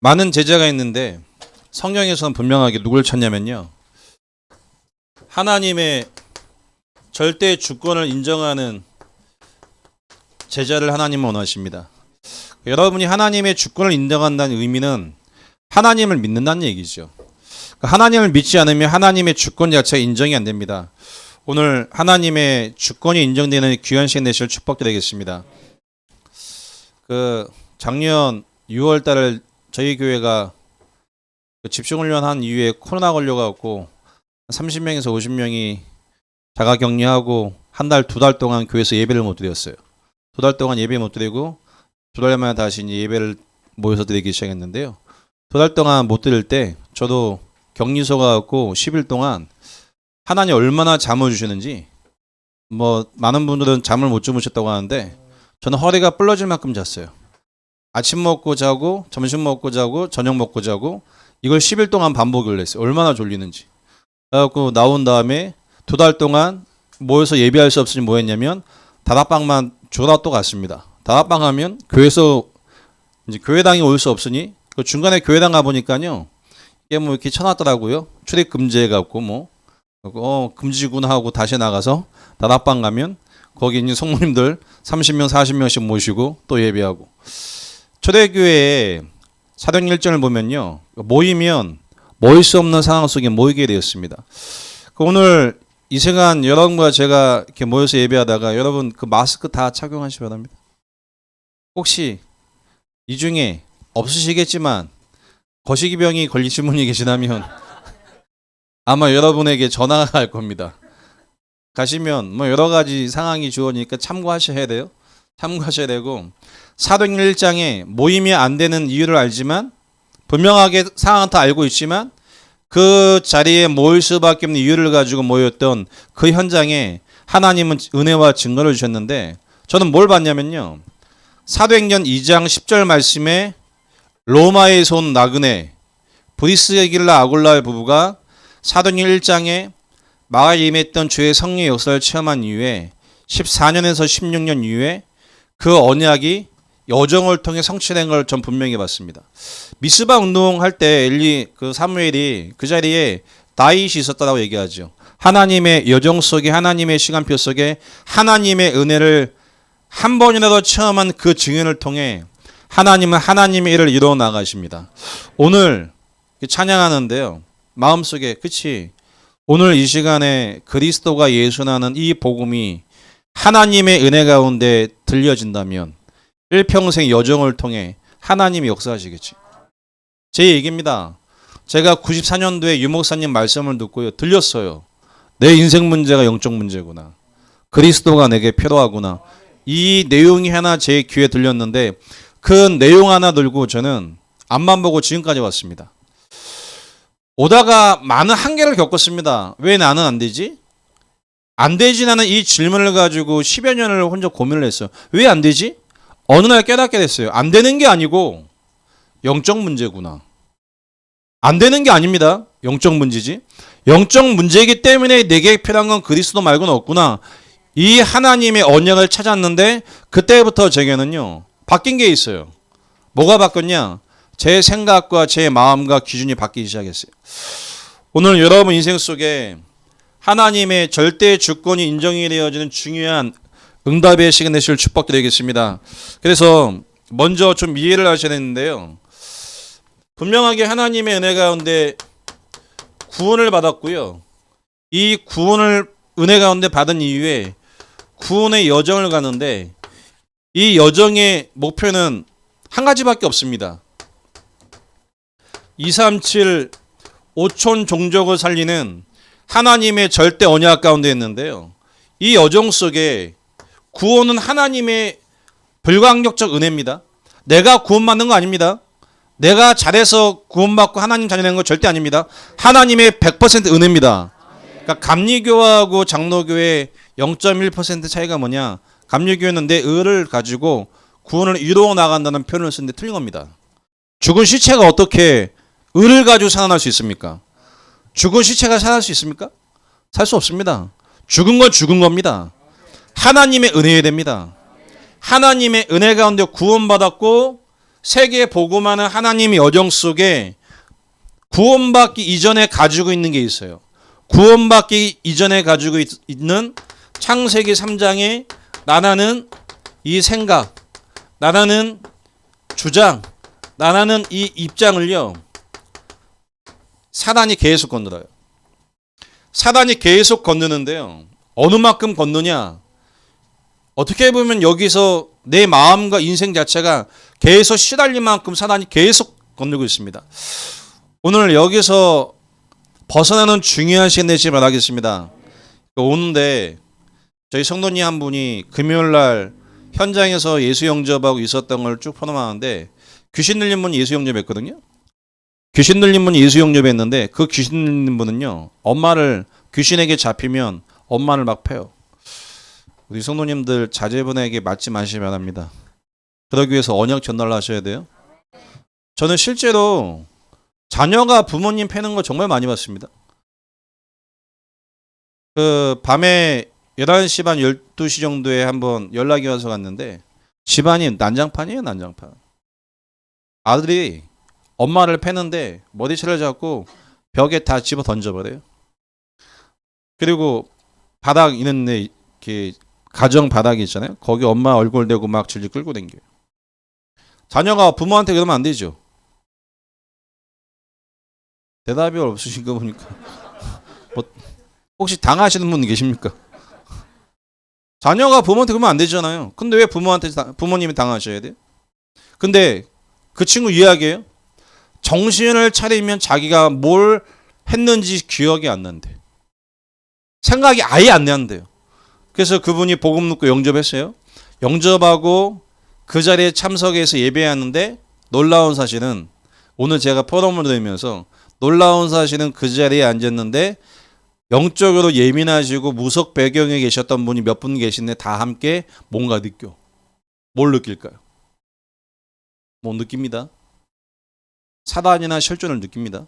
많은 제자가 있는데 성경에서는 분명하게 누굴 찾냐면요, 하나님의 절대 주권을 인정하는 제자를 하나님은 원하십니다. 여러분이 하나님의 주권을 인정한다는 의미는 하나님을 믿는다는 얘기죠. 하나님을 믿지 않으면 하나님의 주권 자체가 인정이 안 됩니다. 오늘 하나님의 주권이 인정되는 귀한 시간 되실 축복드리겠습니다. 작년 6월 달에 저희 교회가 집중훈련 한 이후에 코로나 걸려갖고 30명에서 50명이 자가격리하고 한 달, 두 달 동안 교회에서 예배를 못 드렸어요. 두 달 동안 예배 못 드리고 두 달 만에 다시 이제 예배를 모여서 드리기 시작했는데요. 두 달 동안 못 드릴 때 저도 격리소 가갖고 10일 동안 하나님 얼마나 잠을 주시는지, 많은 분들은 잠을 못 주무셨다고 하는데 저는 허리가 부러질 만큼 잤어요. 아침 먹고 자고 점심 먹고 자고 저녁 먹고 자고 이걸 10일 동안 반복을 했어요. 얼마나 졸리는지. 그래갖고 나온 다음에 두 달 동안 모여서 예배할 수 없으니 뭐 했냐면 다락방만 주로 또 갔습니다. 다락방 가면 교회에서 이제 교회당이 올 수 없으니 그 중간에 교회당 가보니까요, 이게 이렇게 쳐놨더라고요. 출입 금지해갖고 금지구나 하고 다시 나가서 다락방 가면 거기 있는 성모님들 30명 40명씩 모시고 또 예배하고. 초대교회의 사령 일정을 보면요, 모이면 모일 수 없는 상황 속에 모이게 되었습니다. 오늘 이 시간 여러분과 제가 이렇게 모여서 예배하다가 여러분 그 마스크 다 착용하시기 바랍니다. 혹시 이 중에 없으시겠지만 거시기병이 걸리신 분이 계시다면 아마 여러분에게 전화가 갈 겁니다. 가시면 여러 가지 상황이 주어지니까 참고하셔야 돼요. 참고하셔야 되고, 사도행전 1장에 모임이 안 되는 이유를 알지만 분명하게 상황은 다 알고 있지만 그 자리에 모일 수밖에 없는 이유를 가지고 모였던 그 현장에 하나님은 은혜와 증거를 주셨는데, 저는 뭘 봤냐면요, 사도행전 2장 10절 말씀에 로마에서 온 나그네 브리스길라 아굴라의 부부가 사도행전 1장에 마가에 임했던 주의 성령의 역사를 체험한 이후에 14년에서 16년 이후에 그 언약이 여정을 통해 성취된 걸 전 분명히 봤습니다. 미스바 운동할 때 사무엘이 그 자리에 다윗이 있었다고 얘기하죠. 하나님의 여정 속에, 하나님의 시간표 속에 하나님의 은혜를 한 번이라도 체험한 그 증언을 통해 하나님은 하나님의 일을 이루어 나가십니다. 오늘 찬양하는데요, 마음속에 오늘 이 시간에 그리스도가 예수라는 이 복음이 하나님의 은혜 가운데 들려진다면 일평생 여정을 통해 하나님이 역사하시겠지. 제 얘기입니다. 제가 94년도에 유목사님 말씀을 듣고요, 들렸어요. 내 인생 문제가 영적 문제구나. 그리스도가 내게 필요하구나. 이 내용이 하나 제 귀에 들렸는데 그 내용 하나 들고 저는 앞만 보고 지금까지 왔습니다. 오다가 많은 한계를 겪었습니다. 왜 나는 안 되지? 안 되지 나는 이 질문을 가지고 10여 년을 혼자 고민을 했어요. 왜 안 되지? 어느 날 깨닫게 됐어요. 안 되는 게 아니고 영적 문제구나. 안 되는 게 아닙니다. 영적 문제지. 영적 문제이기 때문에 내게 필요한 건 그리스도 말고는 없구나. 이 하나님의 언약을 찾았는데 그때부터 제게는요, 바뀐 게 있어요. 뭐가 바뀌었냐? 제 생각과 제 마음과 기준이 바뀌기 시작했어요. 오늘 여러분 인생 속에 하나님의 절대 주권이 인정이 되어지는 중요한 응답의 시간 되실 축복드리겠습니다. 그래서 먼저 좀 이해를 하셔야 되는데요, 분명하게 하나님의 은혜 가운데 구원을 받았고요, 이 구원을 은혜 가운데 받은 이후에 구원의 여정을 가는데 이 여정의 목표는 한 가지밖에 없습니다. 237 5촌 종족을 살리는 하나님의 절대 언약 가운데 있는데요, 이 여정 속에 구원은 하나님의 불강력적 은혜입니다. 내가 구원받는 거 아닙니다. 내가 잘해서 구원받고 하나님 자녀 되는 거 절대 아닙니다. 하나님의 100% 은혜입니다. 그러니까 감리교하고 장로교의 0.1% 차이가 뭐냐? 감리교회는 내 의를 가지고 구원을 이루어 나간다는 표현을 쓰는데 틀린 겁니다. 죽은 시체가 어떻게 의를 가지고 살아날 수 있습니까? 죽은 시체가 살아날 수 있습니까? 살 수 없습니다. 죽은 건 죽은 겁니다. 하나님의 은혜여야 됩니다. 하나님의 은혜 가운데 구원받았고 세계 복음하는 하나님의 여정 속에 구원받기 이전에 가지고 있는 게 있어요. 구원받기 이전에 가지고 있는 창세기 3장에 나라는 이 생각, 나라는 주장, 나라는 이 입장을요, 사단이 계속 건드려요. 사단이 계속 건드는데요. 어느 만큼 건드냐? 어떻게 보면 여기서 내 마음과 인생 자체가 계속 시달릴 만큼 사단이 계속 건들고 있습니다. 오늘 여기서 벗어나는 중요한 시간 되시기 바라겠습니다. 오는데 저희 성도님 한 분이 금요일날 현장에서 예수 영접하고 있었던 걸 쭉 포함하는데 귀신 들린 분 예수 영접했거든요. 귀신 들린 분 예수 영접했는데 그 귀신 들린 분은요, 엄마를 귀신에게 잡히면 엄마를 막 패요. 우리 성도님들 자제분에게 맞지 마시기 바랍니다. 그러기 위해서 언약 전달을 하셔야 돼요. 저는 실제로 자녀가 부모님 패는 거 정말 많이 봤습니다. 그 밤에 11시 반 12시 정도에 한번 연락이 와서 갔는데 집안이 난장판이에요, 난장판. 아들이 엄마를 패는데 머리채를 잡고 벽에 다 집어 던져버려요. 그리고 바닥 있는데 이렇게 가정 바닥이 있잖아요. 거기 엄마 얼굴 대고 막 질질 끌고 다녀요. 자녀가 부모한테 그러면 안 되죠. 대답이 없으신 거 보니까 뭐 혹시 당하시는 분 계십니까? 자녀가 부모한테 그러면 안 되잖아요. 근데 왜 부모님이 당하셔야 돼요? 근데 그 친구 이야기예요. 정신을 차리면 자기가 뭘 했는지 기억이 안 난대. 생각이 아예 안 난대요. 그래서 그분이 복음 듣고 영접했어요. 영접하고 그 자리에 참석해서 예배하는데 놀라운 사실은 오늘 제가 포럼을 들으면서 놀라운 사실은 그 자리에 앉았는데 영적으로 예민하시고 무속 배경에 계셨던 분이 몇 분 계신데 다 함께 뭔가 느껴. 뭘 느낄까요? 못 느낍니다. 사단이나 실존을 느낍니다.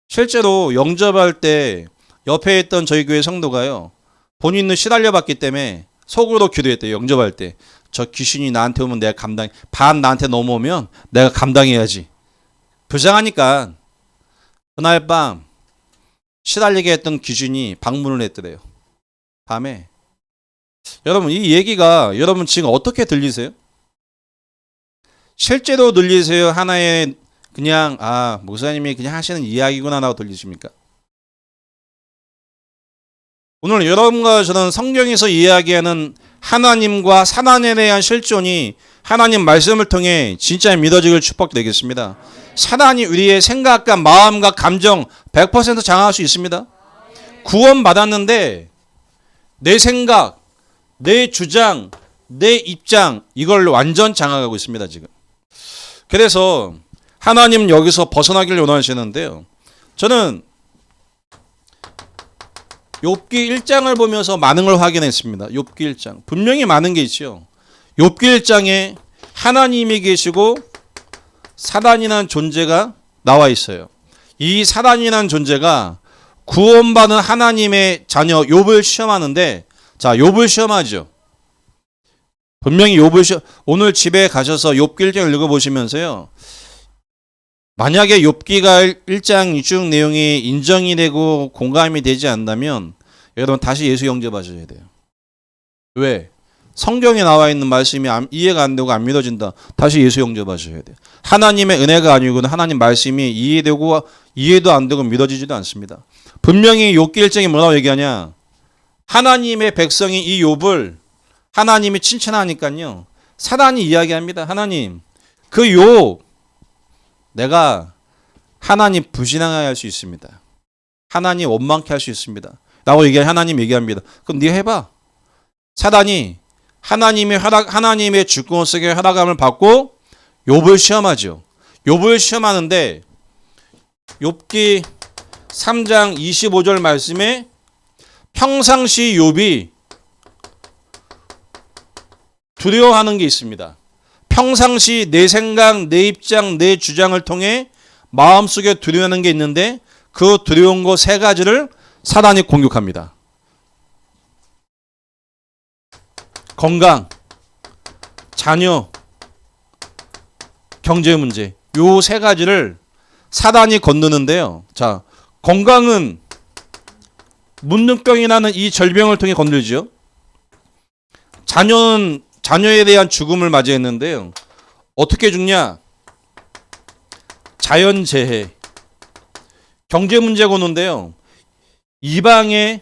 실제로 영접할 때 옆에 있던 저희 교회 성도가요, 본인은 시달려봤기 때문에 속으로 기도했대요. 영접할 때 저 귀신이 나한테 오면 내가 반 나한테 넘어오면 내가 감당해야지. 부장하니까 그날 밤 시달리게 했던 귀신이 방문을 했더래요. 밤에. 여러분, 이 얘기가 여러분 지금 어떻게 들리세요? 실제로 들리세요? 하나의 그냥 목사님이 그냥 하시는 이야기구나 라고 들리십니까? 오늘 여러분과 저는 성경에서 이야기하는 하나님과 사단에 대한 실존이 하나님 말씀을 통해 진짜 믿어지길 축복드리겠습니다. 사단이 우리의 생각과 마음과 감정 100% 장악할 수 있습니다. 구원받았는데 내 생각, 내 주장, 내 입장 이걸 완전 장악하고 있습니다. 지금. 그래서 하나님 여기서 벗어나기를 원하시는데요. 저는 욥기 1장을 보면서 많은 걸 확인했습니다. 욥기 1장. 분명히 많은 게 있죠. 욥기 1장에 하나님이 계시고 사단이라는 존재가 나와 있어요. 이 사단이라는 존재가 구원받은 하나님의 자녀 욥을 시험하는데, 자, 욥을 시험하죠. 분명히 오늘 집에 가셔서 욥기 1장을 읽어보시면서요, 만약에 욥기가 1장 2중 내용이 인정이 되고 공감이 되지 않는다면 여러분 다시 예수 영접하셔야 돼요. 왜? 성경에 나와 있는 말씀이 이해가 안 되고 안 믿어진다. 다시 예수 영접하셔야 돼요. 하나님의 은혜가 아니고는 하나님 말씀이 이해도 안 되고 믿어지지도 않습니다. 분명히 욥기 1장이 뭐라고 얘기하냐? 하나님의 백성이 이 욥을 하나님이 칭찬하니까요. 사단이 이야기합니다. 하나님, 그 욥 내가 하나님 부신하게 할 수 있습니다. 하나님 원망케 할 수 있습니다. 라고 하나님 얘기합니다. 그럼 네가 해봐. 사단이 하나님의 주권 속에 허락함을 받고 욥을 시험하죠. 욥을 시험하는데 욥기 3장 25절 말씀에 평상시 욥이 두려워하는 게 있습니다. 평상시 내 생각, 내 입장, 내 주장을 통해 마음속에 두려워하는 게 있는데 그 두려운 거 세 가지를 사단이 공격합니다. 건강, 자녀, 경제 문제. 요 세 가지를 사단이 건드는데요. 자, 건강은 문둥병이라는 이 절병을 통해 건들죠. 자녀는 자녀에 대한 죽음을 맞이했는데요. 어떻게 죽냐? 자연재해. 경제 문제가 오는데요. 이방의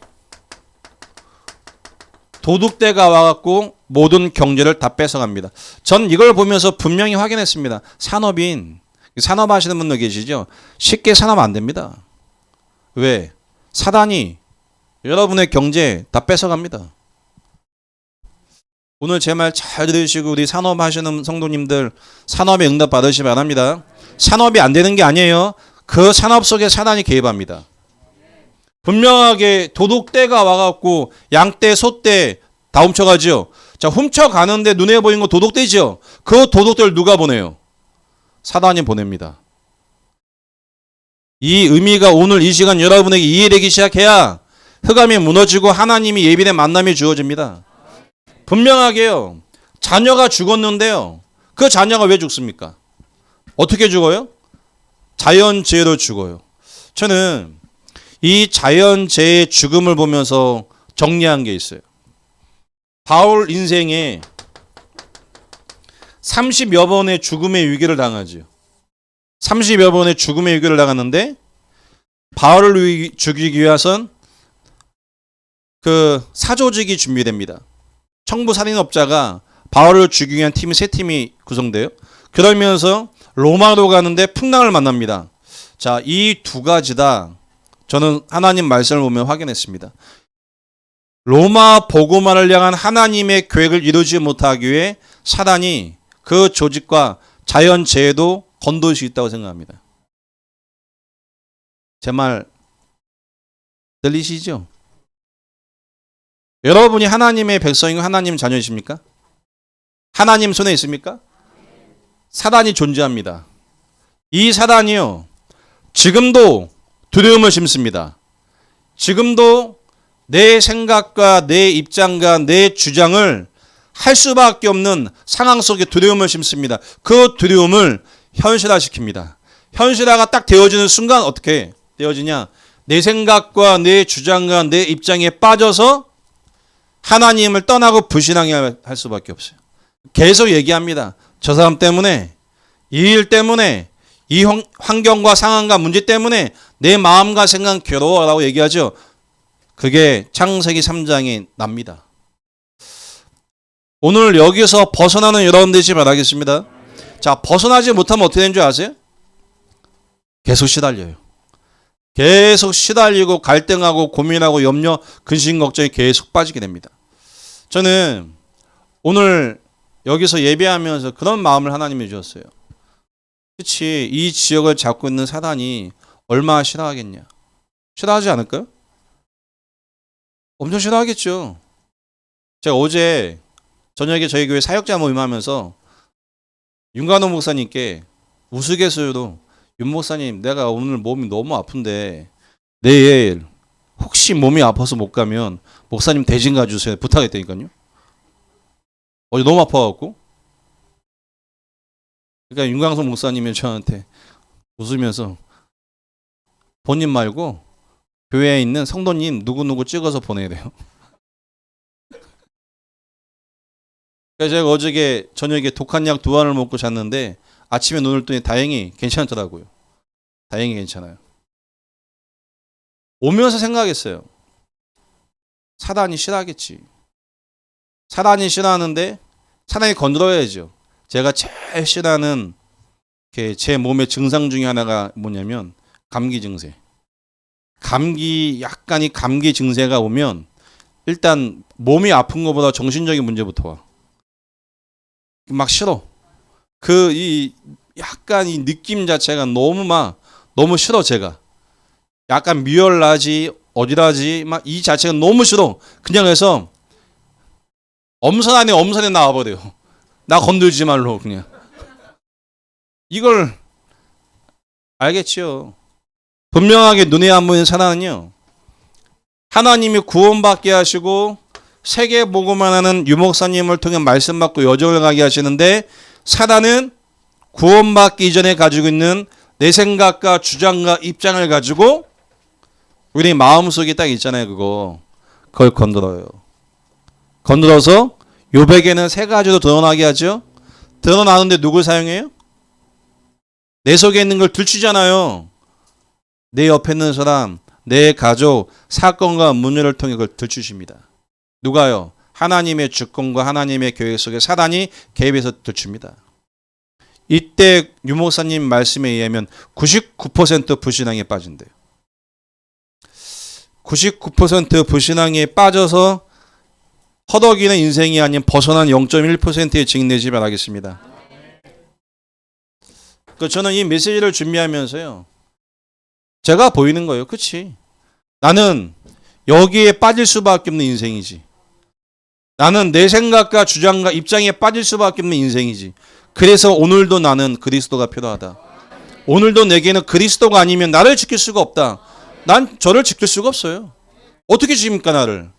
도둑대가 와갖고 모든 경제를 다 뺏어갑니다. 전 이걸 보면서 분명히 확인했습니다. 산업인, 산업하시는 분들 계시죠? 쉽게 산업 안 됩니다. 왜? 사단이 여러분의 경제 다 뺏어갑니다. 오늘 제 말 잘 들으시고 우리 산업하시는 성도님들 산업에 응답 받으시기 바랍니다. 산업이 안 되는 게 아니에요. 그 산업 속에 사단이 개입합니다. 분명하게 도둑떼가 와갖고 양떼, 소떼 다 훔쳐가죠. 자, 훔쳐가는데 눈에 보이는 거 도둑떼죠. 그 도둑떼를 누가 보내요? 사단이 보냅니다. 이 의미가 오늘 이 시간 여러분에게 이해되기 시작해야 흑암이 무너지고 하나님이 예비된 만남이 주어집니다. 분명하게요. 자녀가 죽었는데요. 그 자녀가 왜 죽습니까? 어떻게 죽어요? 자연재해로 죽어요. 저는 이 자연재해의 죽음을 보면서 정리한 게 있어요. 바울 인생에 30여 번의 죽음의 위기를 당하죠. 30여 번의 죽음의 위기를 당하는데 바울을 죽이기 위해선 그 사조직이 준비됩니다. 청부 살인업자가 바울을 죽이기 위한 팀이 세 팀이 구성돼요. 그러면서 로마로 가는데 풍랑을 만납니다. 자, 이 두 가지 다 저는 하나님 말씀을 보면 확인했습니다. 로마 복음화를 향한 하나님의 계획을 이루지 못하기 위해 사단이 그 조직과 자연재해도 건들 수 있다고 생각합니다. 제 말 들리시죠? 여러분이 하나님의 백성이고 하나님 자녀이십니까? 하나님 손에 있습니까? 사단이 존재합니다. 이 사단이요, 지금도 두려움을 심습니다. 지금도 내 생각과 내 입장과 내 주장을 할 수밖에 없는 상황 속에 두려움을 심습니다. 그 두려움을 현실화시킵니다. 현실화가 딱 되어지는 순간 어떻게 되어지냐? 내 생각과 내 주장과 내 입장에 빠져서 하나님을 떠나고 불신앙해야 할 수밖에 없어요. 계속 얘기합니다. 저 사람 때문에, 이 일 때문에, 이 환경과 상황과 문제 때문에 내 마음과 생각 괴로워라고 얘기하죠. 그게 창세기 3장에 납니다. 오늘 여기서 벗어나는 여러분 되시기 바라겠습니다. 자, 벗어나지 못하면 어떻게 되는 줄 아세요? 계속 시달려요. 계속 시달리고 갈등하고 고민하고 염려, 근심, 걱정이 계속 빠지게 됩니다. 저는 오늘 여기서 예배하면서 그런 마음을 하나님이 주셨어요. 그렇지, 이 지역을 잡고 있는 사단이 얼마나 싫어하겠냐. 싫어하지 않을까요? 엄청 싫어하겠죠. 제가 어제 저녁에 저희 교회 사역자 모임하면서 윤관호 목사님께 우스갯소리로 윤 목사님, 내가 오늘 몸이 너무 아픈데 내일 혹시 몸이 아파서 못 가면 목사님 대신 가주세요 부탁했다니까요. 어제 너무 아파갖고. 그러니까 윤광석 목사님이 저한테 웃으면서 본인 말고 교회에 있는 성도님 누구누구 찍어서 보내야 돼요. 그래서 제가 어저께 저녁에 독한 약 2알을 먹고 잤는데 아침에 눈을 뜨니 다행히 괜찮더라고요. 다행히 괜찮아요. 오면서 생각했어요. 사단이 싫어하겠지. 사단이 싫어하는데 사단이 건드려야죠. 제가 제일 싫어하는 제 몸의 증상 중에 하나가 뭐냐면 감기 증세. 약간의 감기 증세가 오면 일단 몸이 아픈 것보다 정신적인 문제부터 와. 막 싫어. 약간 이 느낌 자체가 너무 싫어, 제가. 약간 미열나지, 어디라지, 막 이 자체가 너무 싫어. 그냥 해서 엄선 안에 엄선에 나와버려요. 나 건들지 말로, 그냥. 이걸 알겠지요. 분명하게 눈에 안 보이는 사단은요, 하나님이 구원받게 하시고 세계 복음만 하는 유목사님을 통해 말씀 받고 여정을 가게 하시는데 사단은 구원받기 이전에 가지고 있는 내 생각과 주장과 입장을 가지고 우리 마음속에 딱 있잖아요. 그걸 건드려요. 건드려서 요백에는 세 가지로 드러나게 하죠. 드러나는데 누굴 사용해요? 내 속에 있는 걸 들추잖아요. 내 옆에 있는 사람, 내 가족, 사건과 문제를 통해 그걸 들추십니다. 누가요? 하나님의 주권과 하나님의 계획 속에 사단이 개입해서 들춥니다. 이때 유 목사님 말씀에 의하면 99% 불신앙에 빠진대요. 99% 불신앙에 빠져서 허덕이는 인생이 아닌 벗어난 0.1%의 증인 되지 바라겠습니다. 저는 이 메시지를 준비하면서요. 제가 보이는 거예요. 그치? 나는 여기에 빠질 수밖에 없는 인생이지. 나는 내 생각과 주장과 입장에 빠질 수밖에 없는 인생이지. 그래서 오늘도 나는 그리스도가 필요하다. 오늘도 내게는 그리스도가 아니면 나를 지킬 수가 없다. 난 저를 지킬 수가 없어요. 어떻게 지킵니까 나를?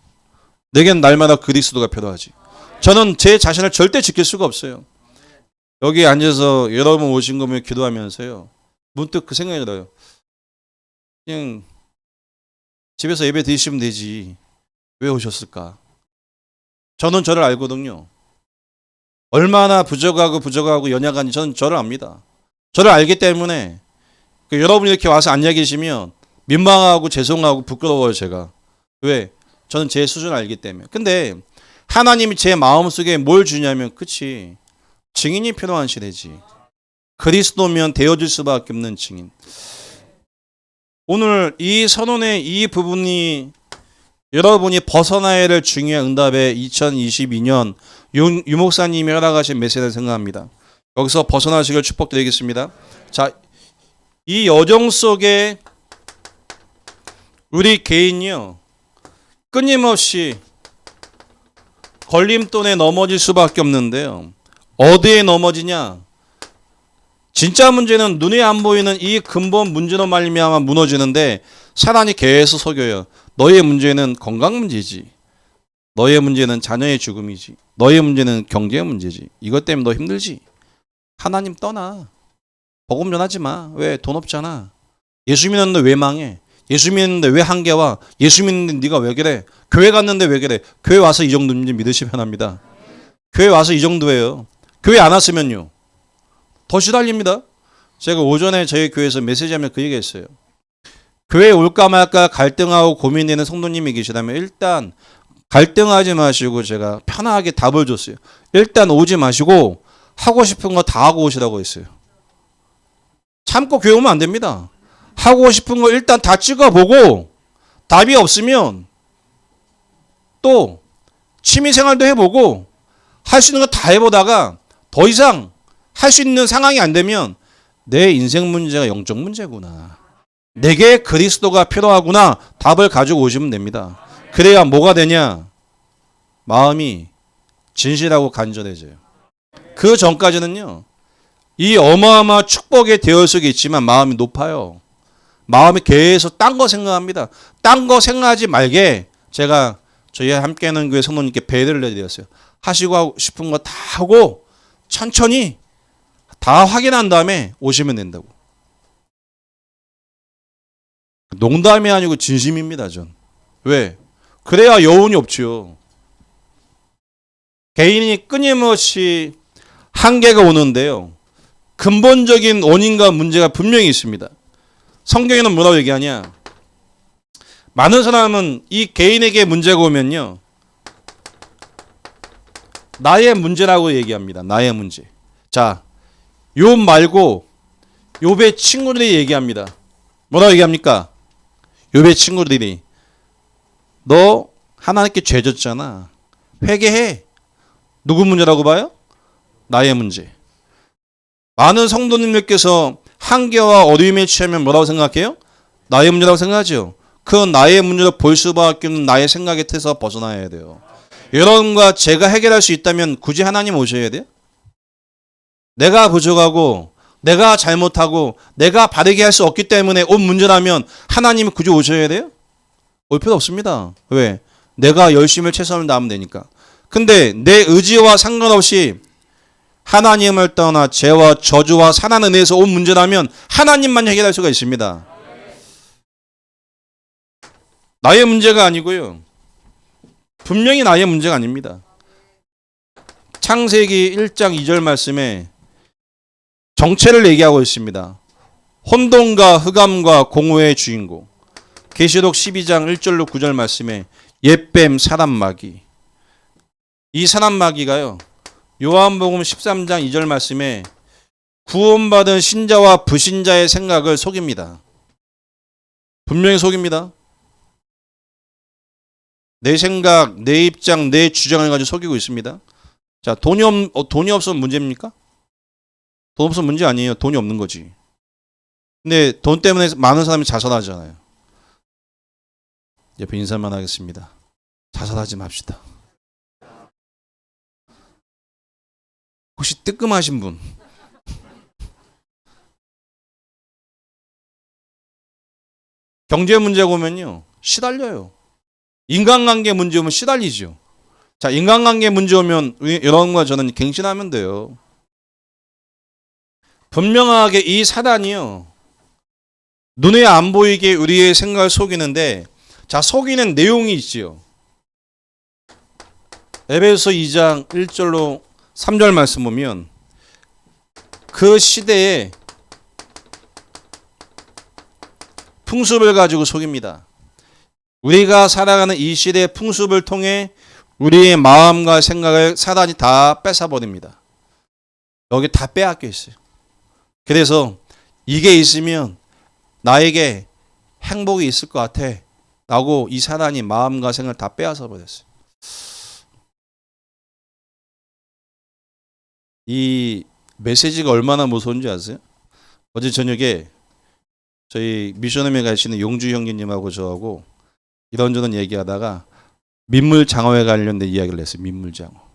내겐 날마다 그리스도가 필요하지. 저는 제 자신을 절대 지킬 수가 없어요. 여기 앉아서 여러분 오신 거면 기도하면서요. 문득 그 생각이 들어요. 그냥 집에서 예배 드리시면 되지. 왜 오셨을까? 저는 저를 알거든요. 얼마나 부족하고 연약한지 저는 저를 압니다. 저를 알기 때문에 여러분이 이렇게 와서 앉아 계시면 민망하고 죄송하고 부끄러워요 제가. 왜? 저는 제 수준을 알기 때문에. 근데 하나님이 제 마음속에 뭘 주냐면 그치. 증인이 필요한 시대지. 그리스도면 되어줄 수밖에 없는 증인. 오늘 이 선언의 이 부분이 여러분이 벗어나야 될 중요한 응답의 2022년 유 목사님이 허락하신 메시지를 생각합니다. 여기서 벗어나시길 축복드리겠습니다. 자, 이 여정 속에 우리 개인이요. 끊임없이 걸림돌에 넘어질 수밖에 없는데요. 어디에 넘어지냐? 진짜 문제는 눈에 안 보이는 이 근본 문제로 말미암아 무너지는데 사단이 계속 속여요. 너의 문제는 건강 문제지. 너의 문제는 자녀의 죽음이지. 너의 문제는 경제의 문제지. 이것 때문에 너 힘들지. 하나님 떠나. 복음 전하지 마. 왜? 돈 없잖아. 예수 믿는데 왜 망해? 예수 믿는데 왜 한계와? 예수 믿는데 네가 왜 그래? 교회 갔는데 왜 그래? 교회 와서 이 정도인지 믿으시면 합니다. 교회 와서 이 정도예요. 교회 안 왔으면요. 더 시달립니다. 제가 오전에 저희 교회에서 메시지하면 그 얘기했어요. 교회에 올까 말까 갈등하고 고민되는 성도님이 계시다면 일단 갈등하지 마시고 제가 편하게 답을 줬어요. 일단 오지 마시고 하고 싶은 거 다 하고 오시라고 했어요. 참고 교회 오면 안 됩니다. 하고 싶은 거 일단 다 찍어보고 답이 없으면 또 취미생활도 해보고 할 수 있는 거 다 해보다가 더 이상 할 수 있는 상황이 안 되면 내 인생 문제가 영적 문제구나. 내게 그리스도가 필요하구나. 답을 가지고 오시면 됩니다. 그래야 뭐가 되냐? 마음이 진실하고 간절해져요. 그 전까지는요. 이 어마어마한 축복의 대열 속에 있지만 마음이 높아요. 마음이 계속 딴 거 생각합니다. 딴 거 생각하지 말게 제가 저희 함께하는 교회 성도님께 배려를 해드렸어요. 하시고 싶은 거 다 하고 천천히 다 확인한 다음에 오시면 된다고. 농담이 아니고 진심입니다. 전. 왜? 그래야 여운이 없지요. 개인이 끊임없이 한계가 오는데요. 근본적인 원인과 문제가 분명히 있습니다. 성경에는 뭐라고 얘기하냐? 많은 사람은 이 개인에게 문제가 오면요. 나의 문제라고 얘기합니다. 나의 문제. 자, 욥 말고 욥의 친구들이 얘기합니다. 뭐라고 얘기합니까? 욥의 친구들이 너 하나님께 죄 졌잖아. 회개해. 누구 문제라고 봐요? 나의 문제. 많은 성도님들께서 한계와 어려움에 취하면 뭐라고 생각해요? 나의 문제라고 생각하죠. 그 나의 문제로 볼 수밖에 없는 나의 생각의 틀에서 벗어나야 돼요. 여러분과 제가 해결할 수 있다면 굳이 하나님 오셔야 돼요? 내가 부족하고 내가 잘못하고 내가 바르게 할 수 없기 때문에 온 문제라면 하나님이 굳이 오셔야 돼요? 올 필요 없습니다. 왜? 내가 열심히 최선을 다하면 되니까. 근데 내 의지와 상관없이 하나님을 떠나 죄와 저주와 사난 은혜에서 온 문제라면 하나님만 해결할 수가 있습니다. 나의 문제가 아니고요. 분명히 나의 문제가 아닙니다. 창세기 1장 2절 말씀에 정체를 얘기하고 있습니다. 혼돈과 흑암과 공허의 주인공. 계시록 12장 1절로 9절 말씀에 옛뱀 사람마귀. 이 사람마귀가요. 요한복음 13장 2절 말씀에 구원받은 신자와 불신자의 생각을 속입니다. 분명히 속입니다. 내 생각, 내 입장, 내 주장을 가지고 속이고 있습니다. 자, 돈이 없으면 문제입니까? 돈 없으면 문제 아니에요. 돈이 없는 거지. 근데 돈 때문에 많은 사람이 자살하잖아요. 옆에 인사만 하겠습니다. 자살하지 맙시다. 혹시 뜨끔하신 분? 경제 문제 보면요. 시달려요. 인간관계 문제 오면 시달리죠. 자, 인간관계 문제 오면 여러분과 저는 갱신하면 돼요. 분명하게 이 사단이요. 눈에 안 보이게 우리의 생각을 속이는데 자, 속이는 내용이 있지요. 에베소 2장 1절로 3절 말씀 보면 그 시대에 풍습을 가지고 속입니다. 우리가 살아가는 이 시대의 풍습을 통해 우리의 마음과 생각을 사단이 다 뺏어버립니다. 여기 다 빼앗겨 있어요. 그래서 이게 있으면 나에게 행복이 있을 것 같아 라고 이 사단이 마음과 생각을 다 빼앗아 버렸어요. 이 메시지가 얼마나 무서운지 아세요? 어제 저녁에 저희 미션홈에 가시는 용주 형님하고 저하고 이런저런 얘기하다가 민물장어에 관련된 이야기를 했어요. 민물장어.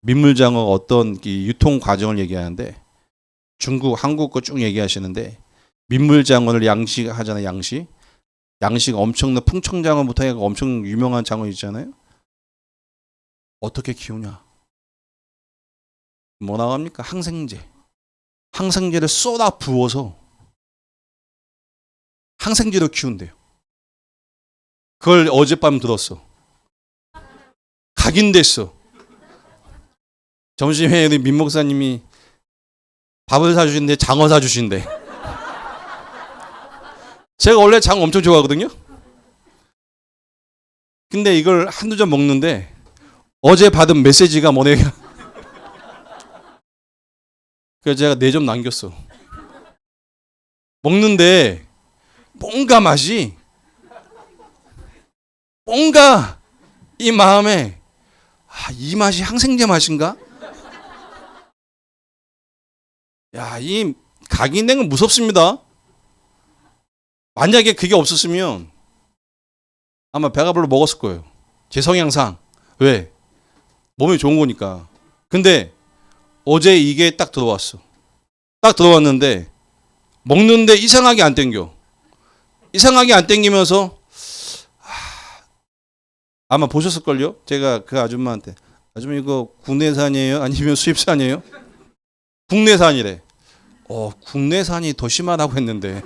민물장어가 어떤 유통 과정을 얘기하는데 중국, 한국 거 쭉 얘기하시는데 민물장어를 양식하잖아요. 양식 엄청난 풍청장어부터 해서 엄청 유명한 장어 있잖아요. 어떻게 키우냐? 뭐 나갑니까? 항생제를 쏟아 부어서 항생제로 키운대요. 그걸 어젯밤 들었어. 각인됐어. 점심에 민 목사님이 밥을 사주신대, 장어 사주신대. 제가 원래 장어 엄청 좋아하거든요. 근데 이걸 한두 점 먹는데 어제 받은 메시지가 뭐냐. 그래서 제가 4점 남겼어. 먹는데 뭔가 맛이 뭔가 이 마음에 이 맛이 항생제 맛인가? 야, 이 각인된 건 무섭습니다. 만약에 그게 없었으면 아마 배가 별로 먹었을 거예요. 제 성향상. 왜? 몸에 좋은 거니까. 근데 어제 이게 딱 들어왔어. 딱 들어왔는데 먹는데 이상하게 안 땡겨. 이상하게 안 땡기면서 아마 보셨을걸요? 제가 그 아줌마한테 아줌마 이거 국내산이에요? 아니면 수입산이에요? 국내산이래. 국내산이 더 심하다고 했는데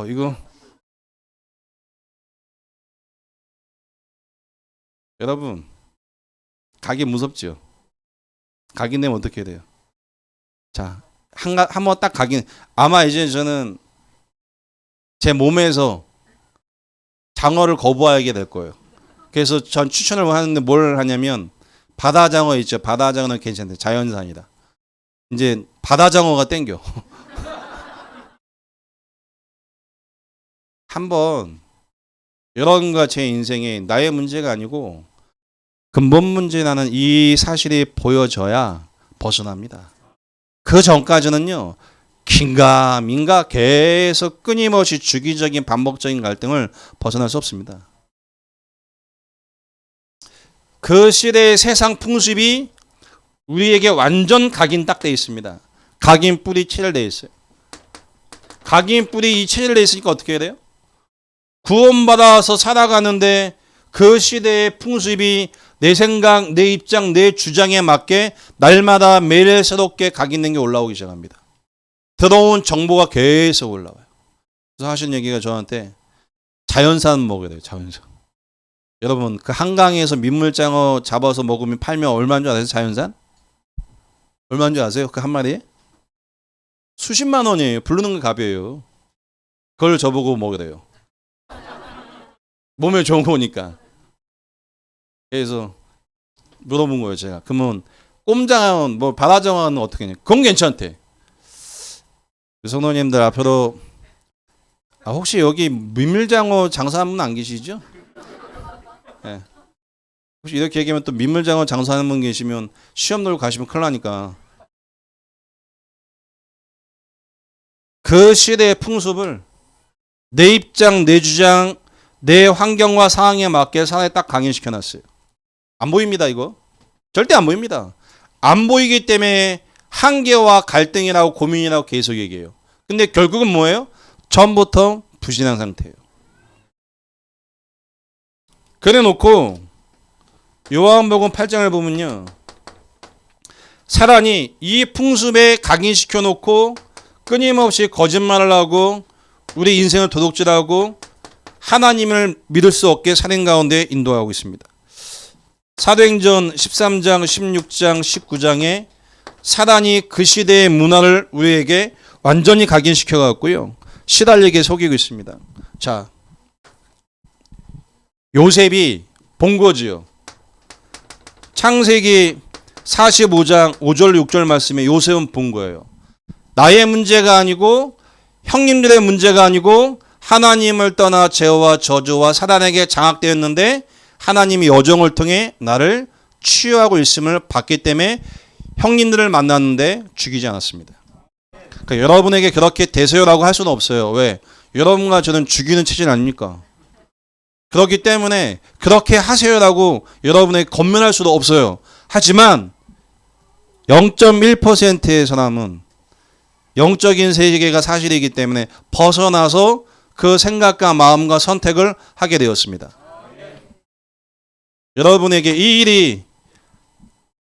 이거 여러분 가기 무섭죠? 각인되면 어떻게 해야 돼요? 자, 한번 딱 각인. 아마 이제 저는 제 몸에서 장어를 거부하게 될 거예요. 그래서 전 추천을 하는데 뭘 하냐면 바다장어 있죠. 바다장어는 괜찮대. 자연산이다. 이제 바다장어가 땡겨. 한번 여러분과 제 인생에 나의 문제가 아니고 근본 문제 나는 이 사실이 보여져야 벗어납니다. 그 전까지는요. 긴가민가 계속 끊임없이 주기적인 반복적인 갈등을 벗어날 수 없습니다. 그 시대의 세상 풍습이 우리에게 완전 각인 딱 돼 있습니다. 각인 뿌리 체질돼 있어요. 각인 뿌리 이 체질돼 있으니까 어떻게 해야 돼요? 구원받아서 살아가는데 그 시대의 풍습이 내 생각, 내 입장, 내 주장에 맞게 날마다 매일 새롭게 각인된 게 올라오기 시작합니다. 들어온 정보가 계속 올라와요. 그래서 하신 얘기가 저한테 자연산 먹어야 돼요. 자연산. 여러분 그 한강에서 민물장어 잡아서 먹으면 팔면 얼마인 줄 아세요? 자연산? 얼마인 줄 아세요? 그 한 마리에? 수십만 원이에요. 부르는 거 값이에요. 그걸 저보고 먹으래요. 몸에 좋은 거니까. 그래서 물어본 거예요. 제가. 그러면 꼼장어는 뭐 바다장어는 어떻게 해? 그건 괜찮대. 성도님들 앞으로 혹시 여기 민물장어 장사하는 분 안 계시죠? 네. 혹시 이렇게 얘기하면 또 민물장어 장사하는 분 계시면 시험 놀고 가시면 큰일 나니까. 그 시대의 풍습을 내 입장, 내 주장, 내 환경과 상황에 맞게 사회에 딱 강연시켜 놨어요. 안 보입니다, 이거. 절대 안 보입니다. 안 보이기 때문에 한계와 갈등이라고 고민이라고 계속 얘기해요. 근데 결국은 뭐예요? 처음부터 불신앙 상태예요. 그래 놓고 요한복음 8장을 보면요. 사단이 이 풍습에 각인시켜 놓고 끊임없이 거짓말을 하고 우리 인생을 도둑질하고 하나님을 믿을 수 없게 살인 가운데 인도하고 있습니다. 사도행전 13장, 16장, 19장에 사단이 그 시대의 문화를 우리에게 완전히 각인시켜 갖고요. 시달리게 속이고 있습니다. 자, 요셉이 본 거지요. 창세기 45장 5절 6절 말씀에 요셉은 본 거예요. 나의 문제가 아니고 형님들의 문제가 아니고 하나님을 떠나 죄와 저주와 사단에게 장악되었는데 하나님이 여정을 통해 나를 치유하고 있음을 봤기 때문에 형님들을 만났는데 죽이지 않았습니다. 그러니까 여러분에게 그렇게 되세요라고 할 수는 없어요. 왜? 여러분과 저는 죽이는 체질 아닙니까? 그렇기 때문에 그렇게 하세요라고 여러분에게 권면할 수도 없어요. 하지만 0.1%의 사람은 영적인 세계가 사실이기 때문에 벗어나서 그 생각과 마음과 선택을 하게 되었습니다. 여러분에게 이 일이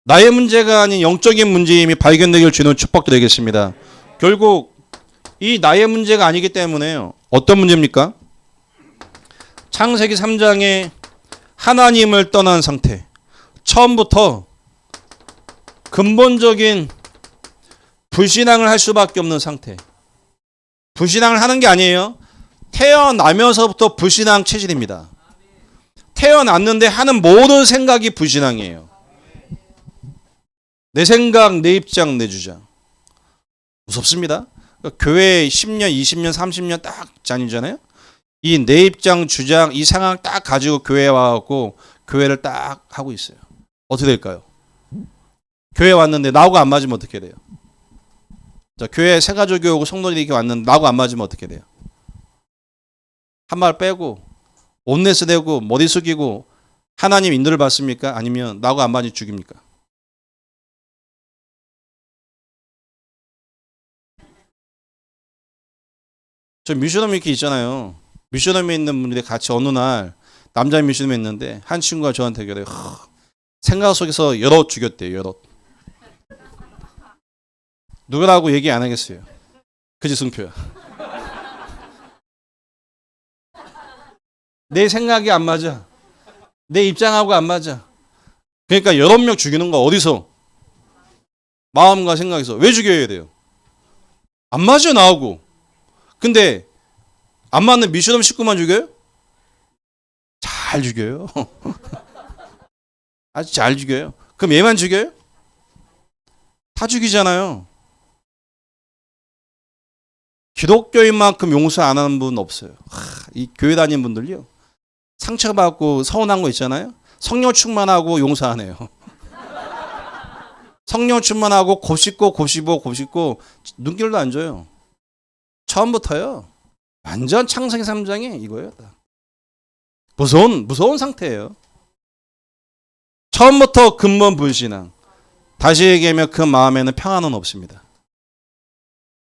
나의 문제가 아닌 영적인 문제임이 발견되길 주는 축복드리겠습니다. 결국 이 나의 문제가 아니기 때문에요. 어떤 문제입니까? 창세기 3장에 하나님을 떠난 상태. 처음부터 근본적인 불신앙을 할 수밖에 없는 상태. 불신앙을 하는 게 아니에요. 태어나면서부터 불신앙 체질입니다. 태어났는데 하는 모든 생각이 불신앙이에요. 내 생각, 내 입장, 내 주장. 무섭습니다. 그러니까 교회 10년, 20년, 30년 딱 다니잖아요. 이 내 입장, 주장, 이 상황 딱 가지고 교회에 와갖고 교회를 딱 하고 있어요. 어떻게 될까요? 교회 왔는데 나하고 안 맞으면 어떻게 돼요? 자, 교회 새가족이 오고 성도들이 이렇게 왔는데 나하고 안 맞으면 어떻게 돼요? 한 말 빼고 온네스 대고 머리 숙이고 하나님 인도를 받습니까? 아니면 나하고 안 맞으면 죽입니까? 저 미션홈 이렇게 있잖아요. 미션홈에 있는 분들이 같이 어느 날 남자 미션홈에 있는데 한 친구가 저한테 그래요. 생각 속에서 여럿 죽였대요. 여럿. 누구라고 얘기 안 하겠어요. 그지 승표야. 내 생각이 안 맞아. 내 입장하고 안 맞아. 그러니까 여러 명 죽이는 거 어디서? 마음과 생각에서. 왜 죽여야 돼요? 안 맞아 나하고. 근데 안 맞는 미션홈 식구만 죽여요? 잘 죽여요. 아주 잘 죽여요. 그럼 얘만 죽여요? 다 죽이잖아요. 기독교인만큼 용서 안 하는 분 없어요. 이 교회 다니는 분들요. 상처받고 서운한 거 있잖아요. 성령 충만하고 용서 안 해요. 성령 충만하고 곱씹고 눈길도 안 줘요. 처음부터요. 완전 창세기 3장에 이거예요. 무서운 상태예요. 처음부터 근본 불신앙. 다시 얘기하면 그 마음에는 평안은 없습니다.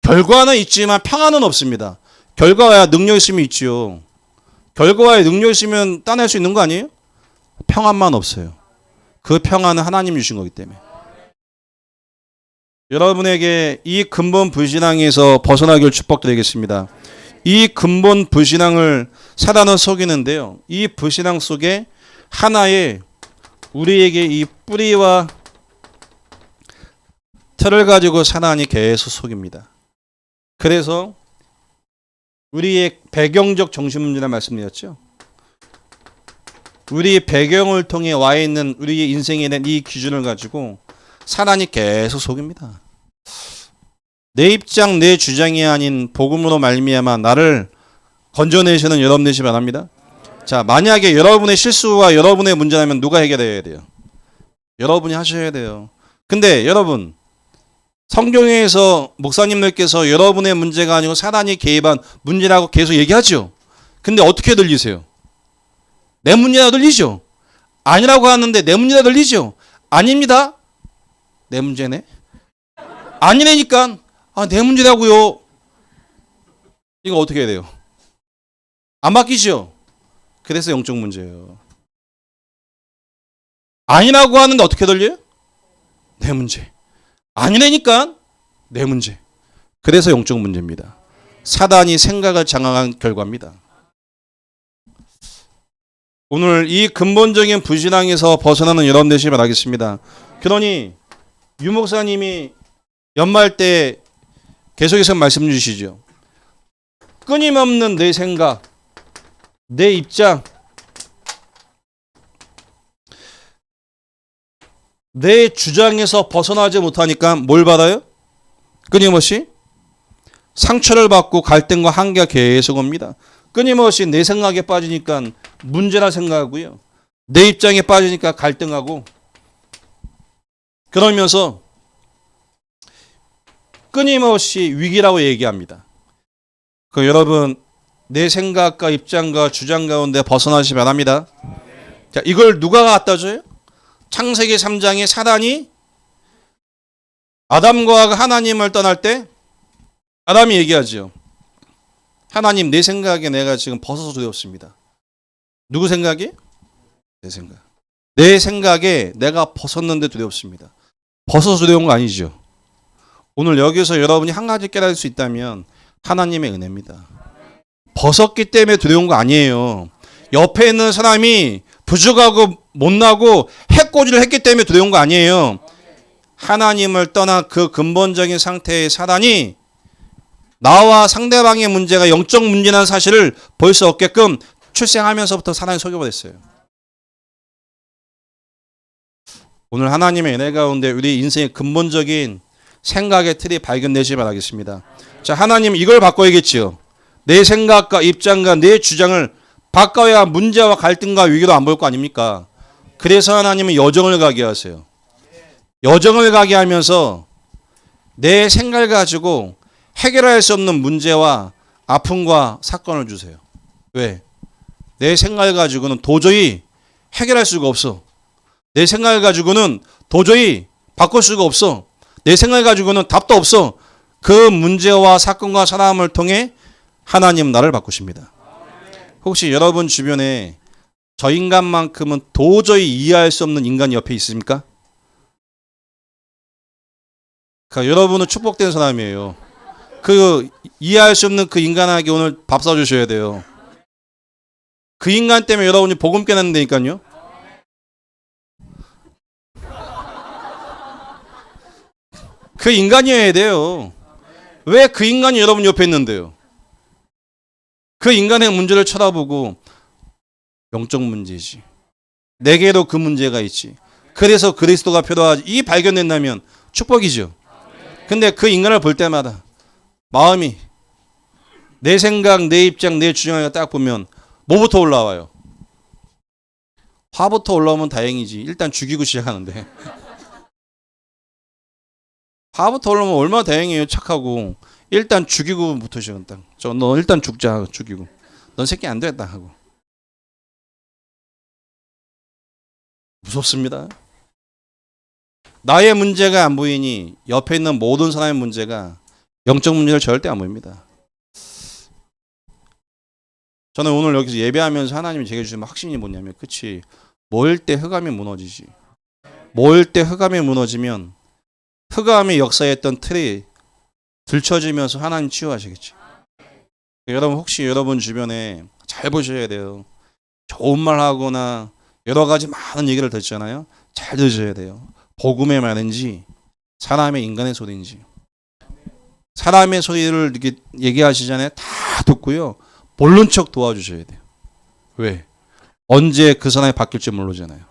결과는 있지만 평안은 없습니다. 결과와야 능력 있으면 있지요. 결과와야 능력 있으면 따낼 수 있는 거 아니에요? 평안만 없어요. 그 평안은 하나님 주신 거기 때문에. 여러분에게 이 근본 불신앙에서 벗어나길 축복드리겠습니다. 이 근본 불신앙을 사단은 속이는데요. 이 불신앙 속에 하나의 우리에게 이 뿌리와 틀을 가지고 사단이 계속 속입니다. 그래서 우리의 배경적 정신 문제란 말씀드렸죠. 우리 배경을 통해 와 있는 우리의 인생에 대한 이 기준을 가지고 사단이 계속 속입니다. 내 입장, 내 주장이 아닌 복음으로 말미암아 나를 건져내시는 여러분 되시 바랍니다. 자, 만약에 여러분의 실수와 여러분의 문제라면 누가 해결해야 돼요? 여러분이 하셔야 돼요. 근데 여러분, 성경에서 목사님들께서 여러분의 문제가 아니고 사단이 개입한 문제라고 계속 얘기하죠. 근데 어떻게 들리세요? 내 문제라 들리죠? 아니라고 하는데 내 문제라 들리죠? 아닙니다. 내 문제네. 아니라니까. 내 문제라고요. 이거 어떻게 해야 돼요? 안 바뀌죠? 그래서 영적 문제예요. 아니라고 하는데 어떻게 들려요? 내 문제. 아니라니까 내 문제. 그래서 영적 문제입니다. 사단이 생각을 장악한 결과입니다. 오늘 이 근본적인 불신앙에서 벗어나는 여러분 되시길 바라겠습니다. 그러니 유 목사님이 연말 때 계속해서 말씀 주시죠. 끊임없는 내 생각, 내 입장, 내 주장에서 벗어나지 못하니까 뭘 받아요? 끊임없이 상처를 받고 갈등과 한계가 계속 옵니다. 끊임없이 내 생각에 빠지니까 문제라 생각하고요. 내 입장에 빠지니까 갈등하고 그러면서 끊임없이 위기라고 얘기합니다. 여러분 내 생각과 입장과 주장 가운데 벗어나시기 바랍니다. 자, 이걸 누가 갖다 줘요? 창세기 3장에 사단이 아담과 하나님을 떠날 때 아담이 얘기하죠. 하나님 내 생각에 내가 지금 벗어서 두렵습니다. 누구 생각이? 내 생각. 내 생각에 내가 벗었는데 두렵습니다. 벗어서 두려운 거 아니죠. 오늘 여기서 여러분이 한 가지 깨달을 수 있다면 하나님의 은혜입니다. 벗었기 때문에 두려운 거 아니에요. 옆에 있는 사람이 부족하고 못나고 해코지를 했기 때문에 두려운 거 아니에요. 하나님을 떠난 그 근본적인 상태의 사단이 나와 상대방의 문제가 영적 문제라는 사실을 볼 수 없게끔 출생하면서부터 사단이 속여버렸어요. 오늘 하나님의 은혜 가운데 우리 인생의 근본적인 생각의 틀이 발견되시기 바라겠습니다. 자, 하나님 이걸 바꿔야겠지요. 내 생각과 입장과 내 주장을 바꿔야 문제와 갈등과 위기도 안 볼 거 아닙니까? 그래서 하나님은 여정을 가게 하세요. 여정을 가게 하면서 내 생각을 가지고 해결할 수 없는 문제와 아픔과 사건을 주세요. 왜? 내 생각을 가지고는 도저히 해결할 수가 없어. 내 생각을 가지고는 도저히 바꿀 수가 없어. 내 생각을 가지고는 답도 없어. 그 문제와 사건과 사람을 통해 하나님 나를 바꾸십니다. 혹시 여러분 주변에 저 인간만큼은 도저히 이해할 수 없는 인간이 옆에 있습니까? 그러니까 여러분은 축복된 사람이에요. 그 이해할 수 없는 그 인간에게 오늘 밥 사주셔야 돼요. 그 인간 때문에 여러분이 복음 깨닫는다니까요. 그 인간이어야 돼요. 왜 그 인간이 여러분 옆에 있는데요? 그 인간의 문제를 쳐다보고 영적 문제지. 내게도 그 문제가 있지. 그래서 그리스도가 필요하지. 이 발견된다면 축복이죠. 근데 그 인간을 볼 때마다 마음이 내 생각, 내 입장, 내 주장을 딱 보면 뭐부터 올라와요? 화부터 올라오면 다행이지. 일단 죽이고 시작하는데. 화부터 올라오면 얼마나 다행이에요. 착하고. 일단 죽이고부터 시작한다. 너 일단 죽자. 죽이고. 넌 새끼 안 됐다 하고. 무섭습니다. 나의 문제가 안 보이니 옆에 있는 모든 사람의 문제가 영적 문제를 절대 안 보입니다. 저는 오늘 여기서 예배하면서 하나님이 제게 주신 확신이 뭐냐면, 그치, 모일 때 흑암이 무너지지. 모일 때 흑암이 무너지면 흑암이 역사했던 틀이 들춰지면서 하나님 치유하시겠지. 여러분 혹시 여러분 주변에 잘 보셔야 돼요. 좋은 말 하거나 여러 가지 많은 얘기를 듣잖아요. 잘 들으셔야 돼요. 복음의 말인지 사람의 인간의 소리인지. 사람의 소리를 이렇게 얘기하시잖아요. 다 듣고요. 모른 척 도와주셔야 돼요. 왜? 언제 그 사람이 바뀔지 모르잖아요.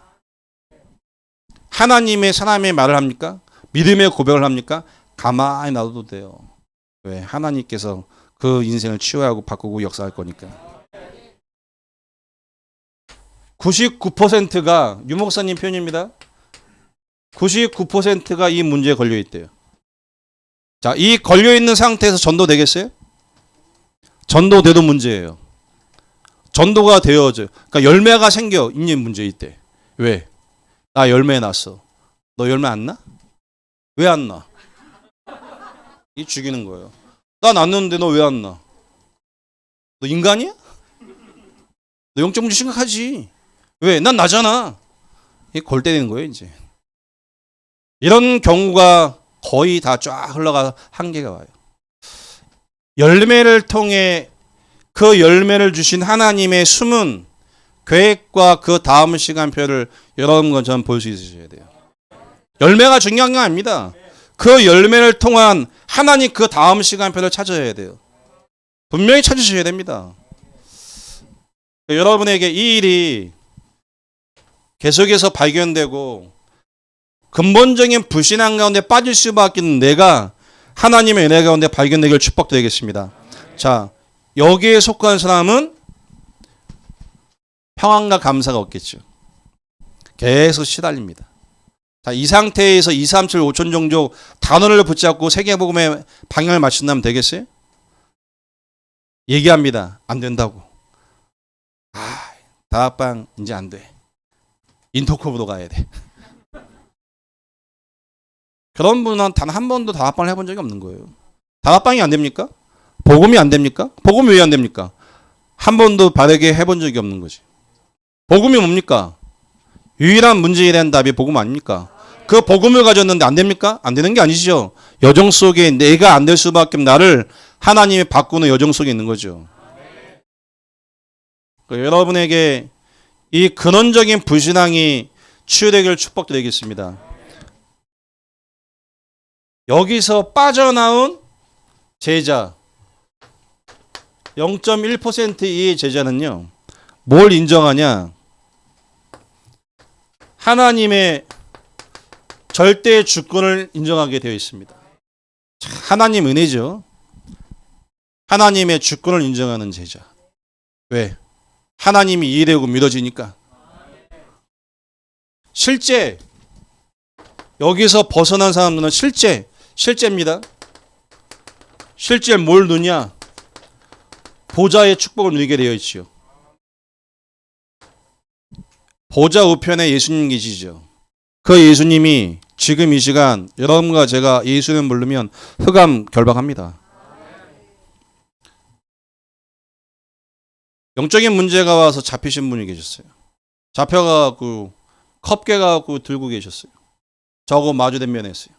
하나님의 사람의 말을 합니까? 믿음의 고백을 합니까? 가만히 놔둬도 돼요. 왜? 하나님께서 그 인생을 치유하고 바꾸고 역사할 거니까. 99%가 유목사님 표현입니다. 99%가 이 문제에 걸려 있대요. 자, 이 걸려 있는 상태에서 전도 되겠어요? 전도돼도 문제예요. 전도가 되어져. 그러니까 열매가 생겨 있는 문제 있대. 왜? 나 열매 났어. 너 열매 안 나? 왜 안 나? 이 죽이는 거예요. 나 났는데 너 왜 안 나? 너 인간이야? 너 영적 문제 심각하지. 왜? 난 나잖아. 이 골 때리는 거예요, 이제. 이런 경우가 거의 다 쫙 흘러가 한계가 와요. 열매를 통해 그 열매를 주신 하나님의 숨은 계획과 그 다음 시간표를 여러분과 저는 볼 수 있으셔야 돼요. 열매가 중요한 게 아닙니다. 그 열매를 통한 하나님 그 다음 시간표를 찾아야 돼요. 분명히 찾으셔야 됩니다. 여러분에게 이 일이 계속해서 발견되고 근본적인 불신앙 가운데 빠질 수밖에 없는 내가 하나님의 은혜 가운데 발견되길 축복드리겠습니다. 자, 여기에 속한 사람은 평안과 감사가 없겠죠. 계속 시달립니다. 자, 이 상태에서 2, 3, 7, 5천 정도 단어를 붙잡고 세계복음의 방향을 맞춘다면 되겠어요? 얘기합니다. 안 된다고. 다락방 이제 안 돼. 인터컵으로 가야 돼. 그런 분은 단 한 번도 다락방을 해본 적이 없는 거예요. 다락방이 안 됩니까? 복음이 안 됩니까? 복음이 왜 안 됩니까? 한 번도 바르게 해본 적이 없는 거지. 복음이 뭡니까? 유일한 문제에 대한 답이 복음 아닙니까? 그 복음을 가졌는데 안 됩니까? 안 되는 게 아니죠. 여정 속에 내가 안 될 수밖에 없는 나를 하나님이 바꾸는 여정 속에 있는 거죠. 여러분에게 이 근원적인 불신앙이 치유되기를 축복드리겠습니다. 여기서 빠져나온 제자 0.1%의 제자는요, 뭘 인정하냐? 하나님의 절대 주권을 인정하게 되어 있습니다. 하나님 은혜죠. 하나님의 주권을 인정하는 제자. 왜? 하나님이 이해되고 믿어지니까. 실제 여기서 벗어난 사람들은 실제입니다. 실제 뭘 누냐? 보좌의 축복을 누리게 되어 있지요. 보좌 우편에 예수님 계시죠. 그 예수님이 지금 이 시간 여러분과 제가 예수님 부르면 흑암 결박합니다. 영적인 문제가 와서 잡히신 분이 계셨어요. 잡혀가고 컵 깨가고 들고 계셨어요. 저하고 마주 대면했어요.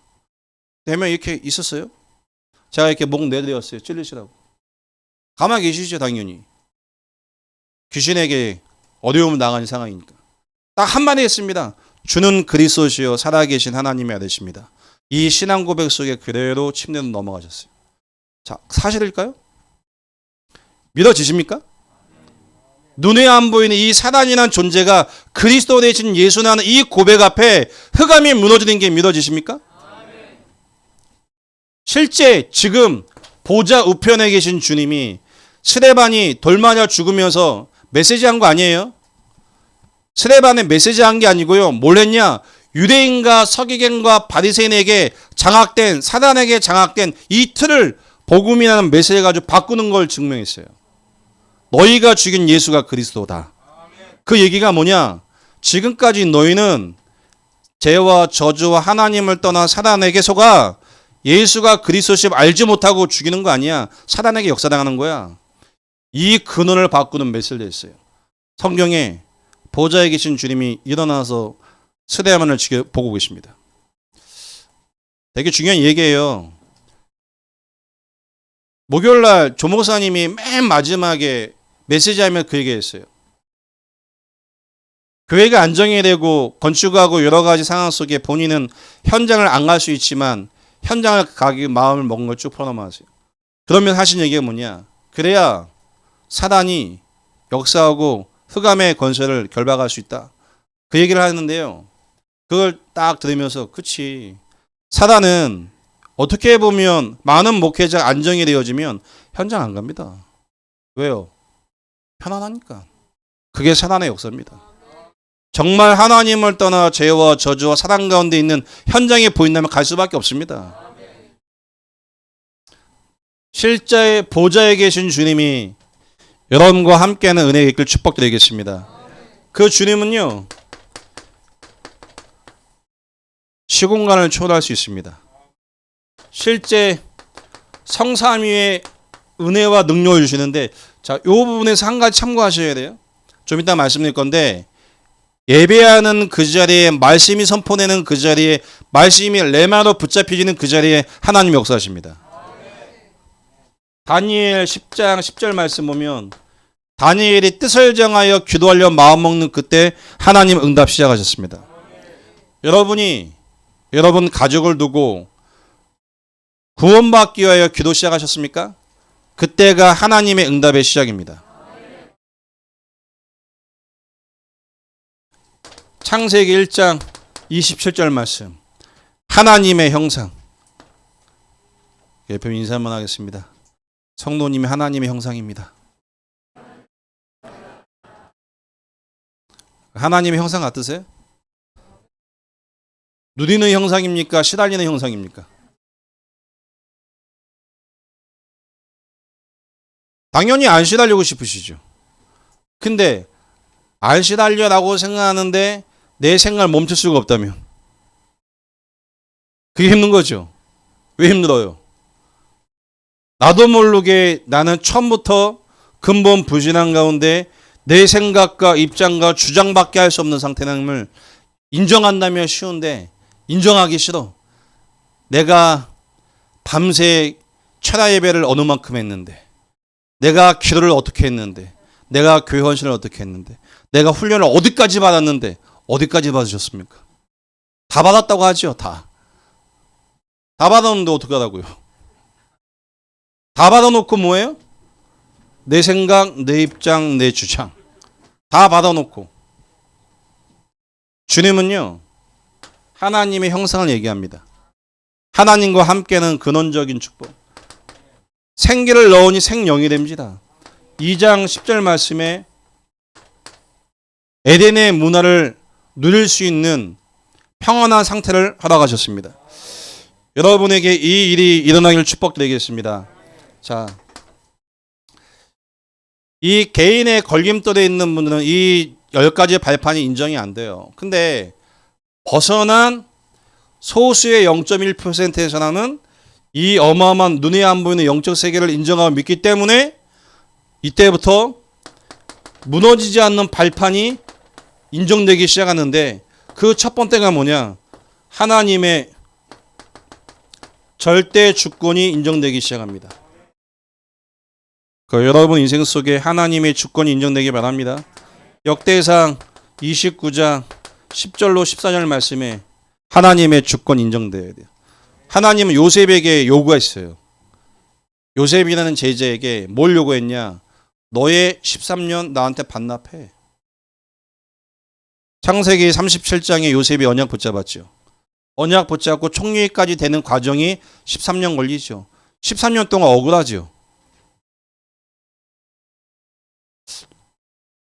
대면 이렇게 있었어요. 제가 이렇게 목 내드렸어요. 찔리시라고. 가만히 계시죠, 당연히. 귀신에게 어려움을 당한 상황이니까. 딱 한마디 했습니다. 주는 그리스도시요 살아계신 하나님의 아들이십니다. 이 신앙 고백 속에 그대로 침대로 넘어가셨어요. 자, 사실일까요? 믿어지십니까? 눈에 안 보이는 이 사단이라는 존재가 그리스도 대신 예수라는 이 고백 앞에 흑암이 무너지는 게 믿어지십니까? 실제 지금 보좌 우편에 계신 주님이 스데반이 돌 맞아 죽으면서 메시지한 거 아니에요? 스데반에 메시지한 게 아니고요. 뭘 했냐? 유대인과 서기관과 바리새인에게 장악된, 사단에게 장악된 이 틀을 복음이라는 메시지 가지고 바꾸는 걸 증명했어요. 너희가 죽인 예수가 그리스도다. 그 얘기가 뭐냐? 지금까지 너희는 죄와 저주와 하나님을 떠난 사단에게 속아 예수가 그리스도심 알지 못하고 죽이는 거 아니야. 사단에게 역사당하는 거야. 이 근원을 바꾸는 메시지를 했어요. 성경에 보좌에 계신 주님이 일어나서 스데반을 보고 계십니다. 되게 중요한 얘기예요. 목요일날 조목사님이 맨 마지막에 메시지하면 그 얘기했어요. 교회가 안정이 되고 건축하고 여러 가지 상황 속에 본인은 현장을 안 갈 수 있지만 현장을 가기 마음을 먹은 걸 쭉 풀어넘어가세요. 그러면 하신 얘기가 뭐냐? 그래야 사단이 역사하고 흑암의 권세를 결박할 수 있다. 그 얘기를 하는데요. 그걸 딱 들으면서 그치. 사단은 어떻게 보면 많은 목회자가 안정이 되어지면 현장 안 갑니다. 왜요? 편안하니까. 그게 사단의 역사입니다. 정말 하나님을 떠나 죄와 저주와 사단 가운데 있는 현장에 보인다면 갈 수밖에 없습니다. 실제 보좌에 계신 주님이 여러분과 함께하는 은혜가 있길 축복드리겠습니다. 그 주님은요, 시공간을 초월할 수 있습니다. 실제 성삼위의 은혜와 능력을 주시는데, 자, 이 부분에서 한 가지 참고하셔야 돼요. 좀 이따 말씀드릴 건데, 예배하는 그 자리에, 말씀이 선포되는 그 자리에, 말씀이 레마로 붙잡혀지는 그 자리에 하나님이 역사하십니다. 다니엘 10장 10절 말씀 보면 다니엘이 뜻을 정하여 기도하려 마음먹는 그때 하나님 응답 시작하셨습니다. 여러분 가족을 두고 구원받기 위하여 기도 시작하셨습니까? 그때가 하나님의 응답의 시작입니다. 창세기 1장 27절 말씀. 하나님의 형상. 옆에 인사 한번 하겠습니다. 성도님이 하나님의 형상입니다. 하나님의 형상 같으세요? 누리는 형상입니까? 시달리는 형상입니까? 당연히 안 시달리고 싶으시죠. 근데 안 시달려라고 생각하는데 내 생각을 멈출 수가 없다면 그게 힘든 거죠. 왜 힘들어요? 나도 모르게 나는 처음부터 근본 불신앙 가운데 내 생각과 입장과 주장밖에 할 수 없는 상태임을 인정한다면 쉬운데 인정하기 싫어. 내가 밤새 철야 예배를 어느 만큼 했는데, 내가 기도를 어떻게 했는데, 내가 교회 헌신을 어떻게 했는데, 내가 훈련을 어디까지 받았는데, 어디까지 받으셨습니까? 다 받았다고 하죠. 다 받았는데 어떡하라고요? 다 받아놓고 뭐예요? 내 생각, 내 입장, 내 주장 다 받아놓고. 주님은요, 하나님의 형상을 얘기합니다. 하나님과 함께는 근원적인 축복. 생기를 넣으니 생명이 됩니다. 2장 10절 말씀에 에덴의 문화를 누릴 수 있는 평안한 상태를 허락하셨습니다. 여러분에게 이 일이 일어나길 축복드리겠습니다. 자, 이 개인의 걸림돌에 있는 분들은 이 10가지의 발판이 인정이 안 돼요. 근데 벗어난 소수의 0.1%에서는 이 어마어마한 눈에 안 보이는 영적 세계를 인정하고 믿기 때문에 이때부터 무너지지 않는 발판이 인정되기 시작하는데, 그 첫 번째가 뭐냐? 하나님의 절대 주권이 인정되기 시작합니다. 여러분 인생 속에 하나님의 주권이 인정되기 바랍니다. 역대상 29장 10절로 14절 말씀에 하나님의 주권 인정되어야 돼요. 하나님은 요셉에게 요구가 있어요. 요셉이라는 제자에게 뭘 요구했냐? 너의 13년 나한테 반납해. 창세기 37장에 요셉이 언약 붙잡았죠. 언약 붙잡고 총리까지 되는 과정이 13년 걸리죠. 13년 동안 억울하죠.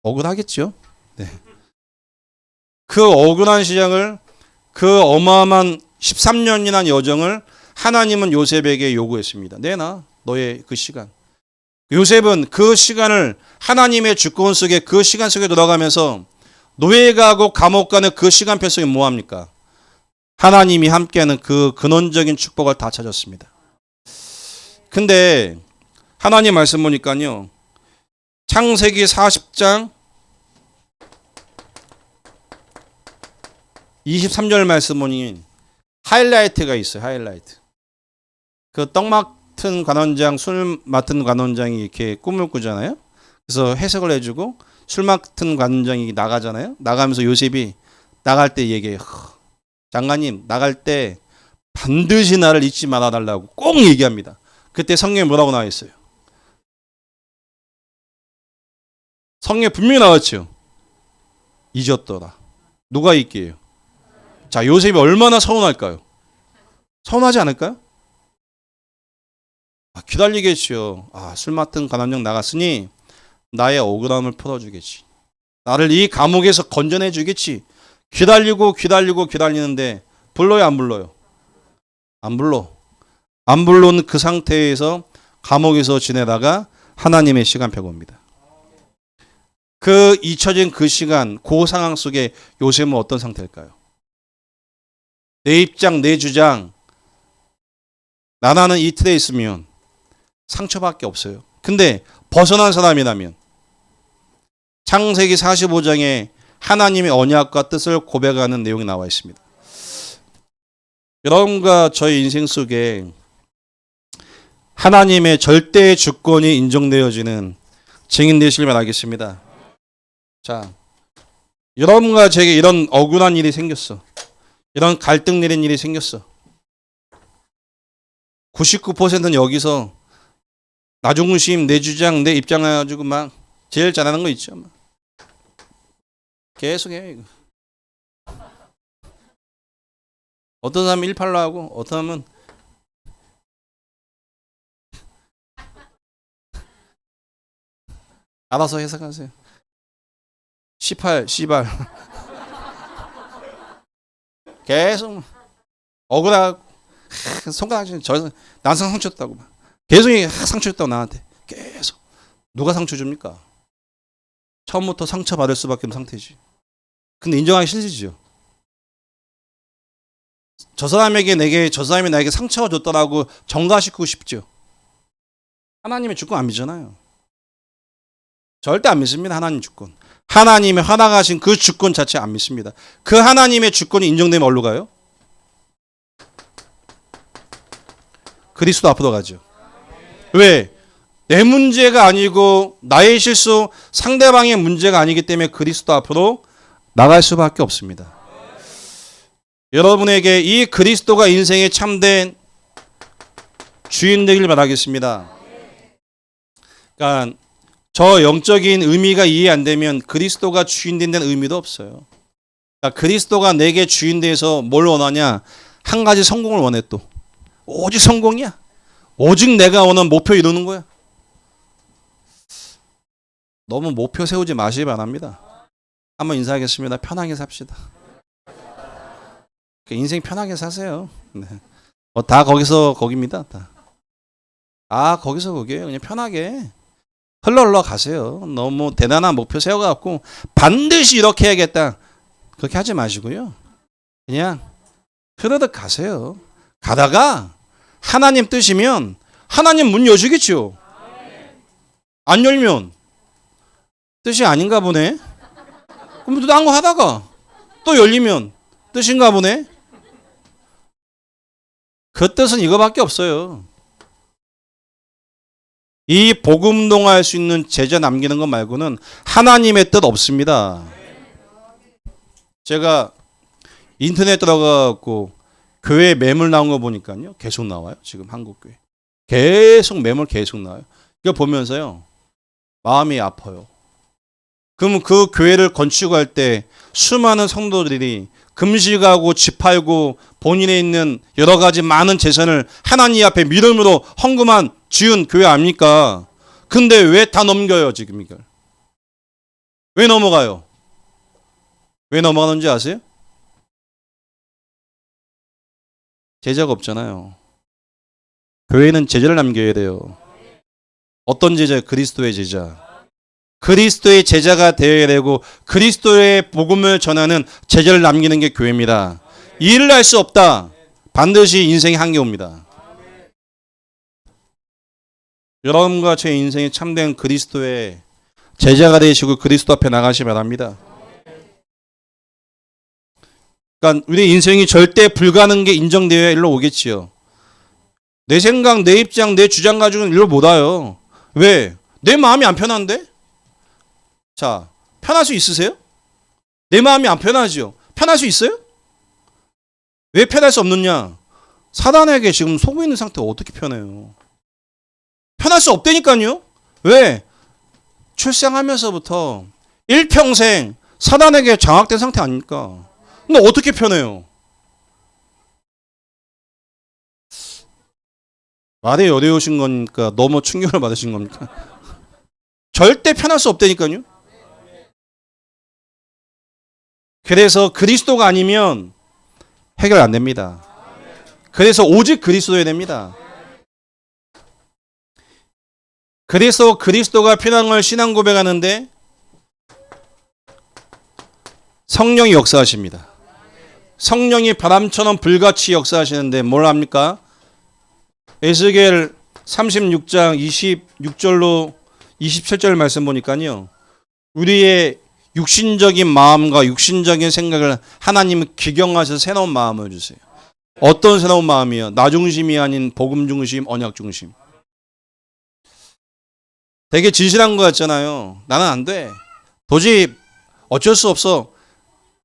억울하겠죠. 네. 그 억울한 시작을, 그 어마어마한 13년이라는 여정을 하나님은 요셉에게 요구했습니다. 내놔, 너의 그 시간. 요셉은 그 시간을 하나님의 주권 속에, 그 시간 속에 돌아가면서 노예가고 감옥 가는 그 시간표 속에 뭐합니까? 하나님이 함께하는 그 근원적인 축복을 다 찾았습니다. 근데 하나님 말씀 보니까요, 창세기 40장 23절 말씀 보니 하이라이트가 있어요. 하이라이트. 그 떡 맡은 관원장, 술 맡은 관원장이 이렇게 꿈을 꾸잖아요. 그래서 해석을 해주고 술 맡은 관원장이 나가잖아요. 나가면서 요셉이 나갈 때 얘기해요. 장관님 나갈 때 반드시 나를 잊지 말아달라고 꼭 얘기합니다. 그때 성경에 뭐라고 나와 있어요? 성경에 분명히 나왔죠. 잊었더라. 누가 잊게요? 자, 요셉이 얼마나 서운할까요? 서운하지 않을까요? 기다리겠죠. 술 맡은 관원장 나갔으니 나의 억울함을 풀어주겠지. 나를 이 감옥에서 건져내 주겠지. 기다리는데 불러요, 안 불러요? 안 불러. 안 불러는 그 상태에서 감옥에서 지내다가 하나님의 시간표가 옵니다. 그 잊혀진 그 시간, 그 상황 속에 요셉은 어떤 상태일까요? 내 입장, 내 주장, 나는 이 틀에 있으면 상처밖에 없어요. 근데 벗어난 사람이라면 창세기 45장에 하나님의 언약과 뜻을 고백하는 내용이 나와 있습니다. 여러분과 저의 인생 속에 하나님의 절대 주권이 인정되어지는 증인 되시길 바라겠습니다. 자, 여러분과 제게 이런 억울한 일이 생겼어. 이런 갈등 내린 일이 생겼어. 99%는 여기서 나 중심, 내 주장, 내 입장 해가지고 막 제일 잘하는 거 있죠. 막. 계속 해 이거. 어떤 사람은 18로 하고 어떤 사람은 알아서 해석하세요. 18, 씨발. 계속 억울하고 손가락질 난 상처 줬다고 막. 계속 상처 줬다고 나한테 계속. 누가 상처 줍니까? 처음부터 상처 받을 수밖에 없는 상태지. 근데 인정하기 싫지죠. 저 사람이 나에게 상처가 줬더라고 정가시키고 싶죠. 하나님의 주권 안 믿잖아요. 절대 안 믿습니다. 하나님 주권. 하나님의 허락하신 그 주권 자체 안 믿습니다. 그 하나님의 주권이 인정되면 어디로 가요? 그리스도 앞으로 가죠. 왜? 내 문제가 아니고 나의 실수, 상대방의 문제가 아니기 때문에 그리스도 앞으로 나갈 수밖에 없습니다. 여러분에게 이 그리스도가 인생의 참된 주인 되길 바라겠습니다. 그러니까 저 영적인 의미가 이해 안 되면 그리스도가 주인 된다는 의미도 없어요. 그러니까 그리스도가 내게 주인 돼서 뭘 원하냐? 한 가지 성공을 원해 또. 오직 성공이야. 오직 내가 원하는 목표 이루는 거야. 너무 목표 세우지 마시기 바랍니다. 한번 인사하겠습니다. 편하게 삽시다. 인생 편하게 사세요. 네. 다 거기서 거기입니다. 다 거기서 거기에요. 그냥 편하게 흘러 가세요. 너무 대단한 목표 세워갖고 반드시 이렇게 해야겠다. 그렇게 하지 마시고요. 그냥 흐르듯 가세요. 가다가 하나님 뜻이면 하나님 문 여주겠죠. 안 열면 뜻이 아닌가 보네. 그럼 또 딴 거 하다가 또 열리면 뜻인가 보네. 그 뜻은 이거밖에 없어요. 이 복음 동화할 수 있는 제자 남기는 것 말고는 하나님의 뜻 없습니다. 제가 인터넷 들어가고 교회 매물 나온 거 보니까요. 계속 나와요. 지금 한국교회. 계속 매물 계속 나와요. 이거 보면서요. 마음이 아파요. 그럼 그 교회를 건축할 때 수많은 성도들이 금식하고 집 팔고 본인에 있는 여러 가지 많은 재산을 하나님 앞에 믿음으로 헌금한 지은 교회 아닙니까? 근데 왜 다 넘겨요 지금 이걸? 왜 넘어가요? 왜 넘어가는지 아세요? 제자가 없잖아요. 교회는 제자를 남겨야 돼요. 어떤 제자? 그리스도의 제자. 그리스도의 제자가 되어야 되고 그리스도의 복음을 전하는 제자를 남기는 게 교회입니다. 이 일을 할 수 없다. 반드시 인생에 한계 옵니다. 여러분과 제 인생에 참된 그리스도의 제자가 되시고 그리스도 앞에 나가시 바랍니다. 그러니까 우리 인생이 절대 불가능한 게 인정되어야 일로 오겠지요. 내 생각, 내 입장, 내 주장 가지고는 일로 못 와요. 왜? 내 마음이 안 편한데? 자, 편할 수 있으세요? 내 마음이 안 편하지요. 편할 수 있어요? 왜 편할 수 없느냐? 사단에게 지금 속고 있는 상태가 어떻게 편해요? 편할 수 없다니까요. 왜? 출생하면서부터 일평생 사단에게 장악된 상태 아닙니까? 근데 어떻게 편해요? 말이 어려우신 거니까 너무 충격을 받으신 겁니까? 절대 편할 수 없다니까요. 그래서 그리스도가 아니면 해결 안 됩니다. 그래서 오직 그리스도여야 됩니다. 그래서 그리스도가 필요한 걸 신앙 고백하는데 성령이 역사하십니다. 성령이 바람처럼 불같이 역사하시는데 뭘 합니까? 에스겔 36장 26절로 27절 말씀 보니까요. 우리의 육신적인 마음과 육신적인 생각을 하나님은 기경하셔서 새로운 마음을 주세요. 어떤 새로운 마음이요? 나 중심이 아닌 복음 중심, 언약 중심. 되게 진실한 것 같잖아요. 나는 안 돼. 도저히 어쩔 수 없어.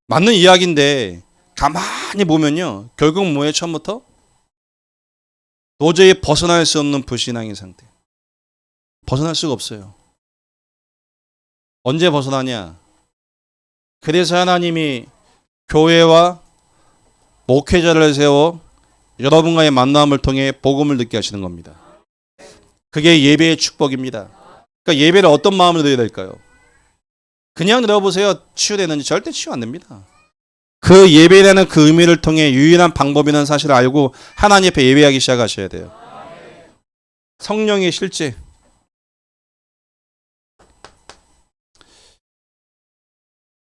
맞는 이야기인데 가만히 보면요. 결국 뭐예요? 처음부터? 도저히 벗어날 수 없는 불신앙의 상태. 벗어날 수가 없어요. 언제 벗어나냐? 그래서 하나님이 교회와 목회자를 세워 여러분과의 만남을 통해 복음을 듣게 하시는 겁니다. 그게 예배의 축복입니다. 그러니까 예배를 어떤 마음으로 드려야 될까요? 그냥 들어보세요. 치유되는지 절대 치유 안 됩니다. 그 예배라는 그 의미를 통해 유일한 방법이라는 사실을 알고 하나님 앞에 예배하기 시작하셔야 돼요. 성령의 실제.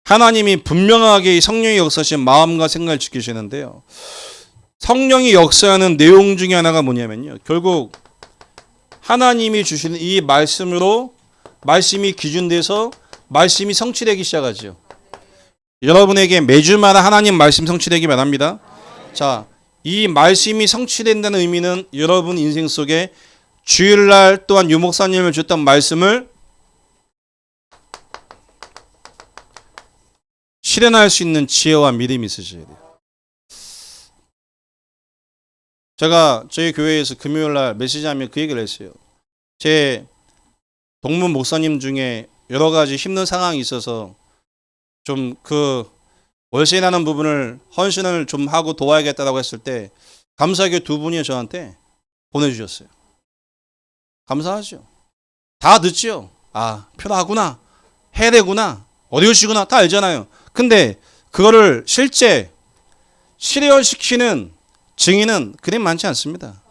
하나님이 분명하게 성령의 역사하신 마음과 생각을 지키시는데요. 성령이 역사하는 내용 중에 하나가 뭐냐면요. 결국 하나님이 주시는 이 말씀으로 말씀이 기준돼서 말씀이 성취되기 시작하죠. 여러분에게 매주마다 하나님 말씀 성취되기 바랍니다. 자, 이 말씀이 성취된다는 의미는 여러분 인생 속에 주일날 또한 유목사님을 줬던 말씀을 실현할 수 있는 지혜와 믿음이 있으셔야 돼요. 제가 저희 교회에서 금요일날 메시지하면 그 얘기를 했어요. 제 동문 목사님 중에 여러 가지 힘든 상황이 있어서 좀 그 월세나는 부분을 헌신을 좀 하고 도와야겠다라고 했을 때 감사하게 두 분이 저한테 보내주셨어요. 감사하죠. 다 듣죠. 아, 필요하구나. 해야 되구나. 어려우시구나. 다 알잖아요. 근데 그거를 실제 실현시키는 증인은 그리 많지 않습니다.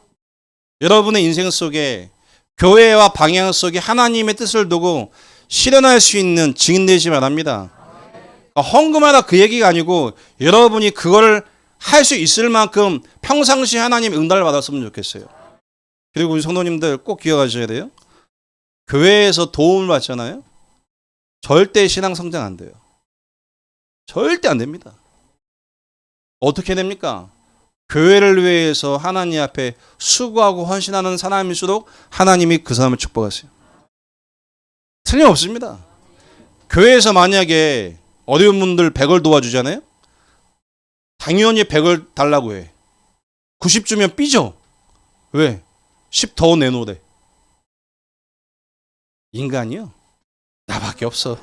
여러분의 인생 속에 교회와 방향 속에 하나님의 뜻을 두고 실현할 수 있는 증인 되시기 바랍니다. 헌금하다 그 얘기가 아니고 여러분이 그걸 할 수 있을 만큼 평상시 하나님의 응답을 받았으면 좋겠어요. 그리고 우리 성도님들 꼭 기억하셔야 돼요. 교회에서 도움을 받잖아요. 절대 신앙 성장 안 돼요. 절대 안 됩니다. 어떻게 됩니까? 교회를 위해서 하나님 앞에 수고하고 헌신하는 사람일수록 하나님이 그 사람을 축복하세요. 틀림없습니다. 교회에서 만약에 어려운 분들 100을 도와주잖아요. 당연히 100을 달라고 해. 90 주면 삐져. 왜? 10 더 내놓으래. 인간이요? 나밖에 없어.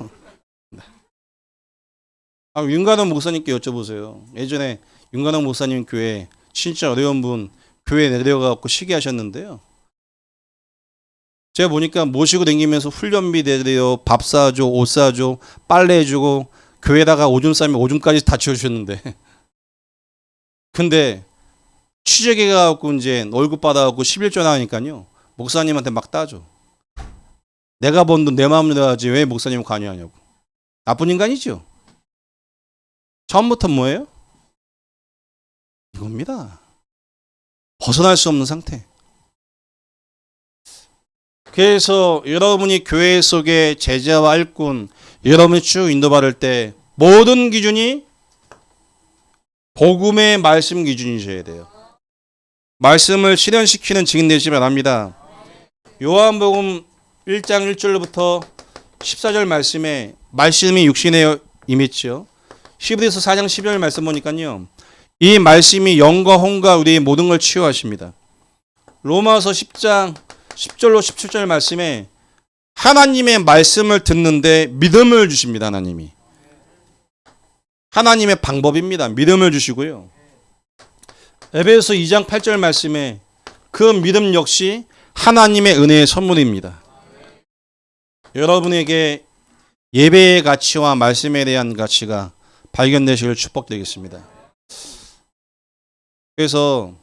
윤관원 목사님께 여쭤보세요. 예전에 윤관원 목사님 교회 진짜 어려운 분 교회 내려가고 시기하셨는데요. 제가 보니까 모시고 다니면서 훈련비 내려 밥 사줘, 옷 사줘, 빨래 해주고 교회에다가 오줌 싸면 오줌까지 다 치워주셨는데 근데 취직해 가지고 이제 월급 받아갖고 11조 나오니까요. 목사님한테 막 따져. 내가 번 돈 내 마음대로 하지 왜 목사님 관여하냐고. 나쁜 인간이죠. 처음부터 뭐예요? 이겁니다. 벗어날 수 없는 상태. 그래서 여러분이 교회 속에 제자와 일꾼, 여러분이 쭉 인도받을 때 모든 기준이 복음의 말씀 기준이셔야 돼요. 말씀을 실현시키는 증인 되시기 바랍니다. 요한복음 1장 1절부터 14절 말씀에 말씀이 육신에 임했죠. 히브리서 4장 12절 말씀 보니까요. 이 말씀이 영과 혼과 우리의 모든 걸 치유하십니다. 로마서 10장 10절로 17절 말씀에 하나님의 말씀을 듣는데 믿음을 주십니다. 하나님이. 하나님의 방법입니다. 믿음을 주시고요. 에베소 2장 8절 말씀에 그 믿음 역시 하나님의 은혜의 선물입니다. 여러분에게 예배의 가치와 말씀에 대한 가치가 발견되시길 축복드리겠습니다. 그래서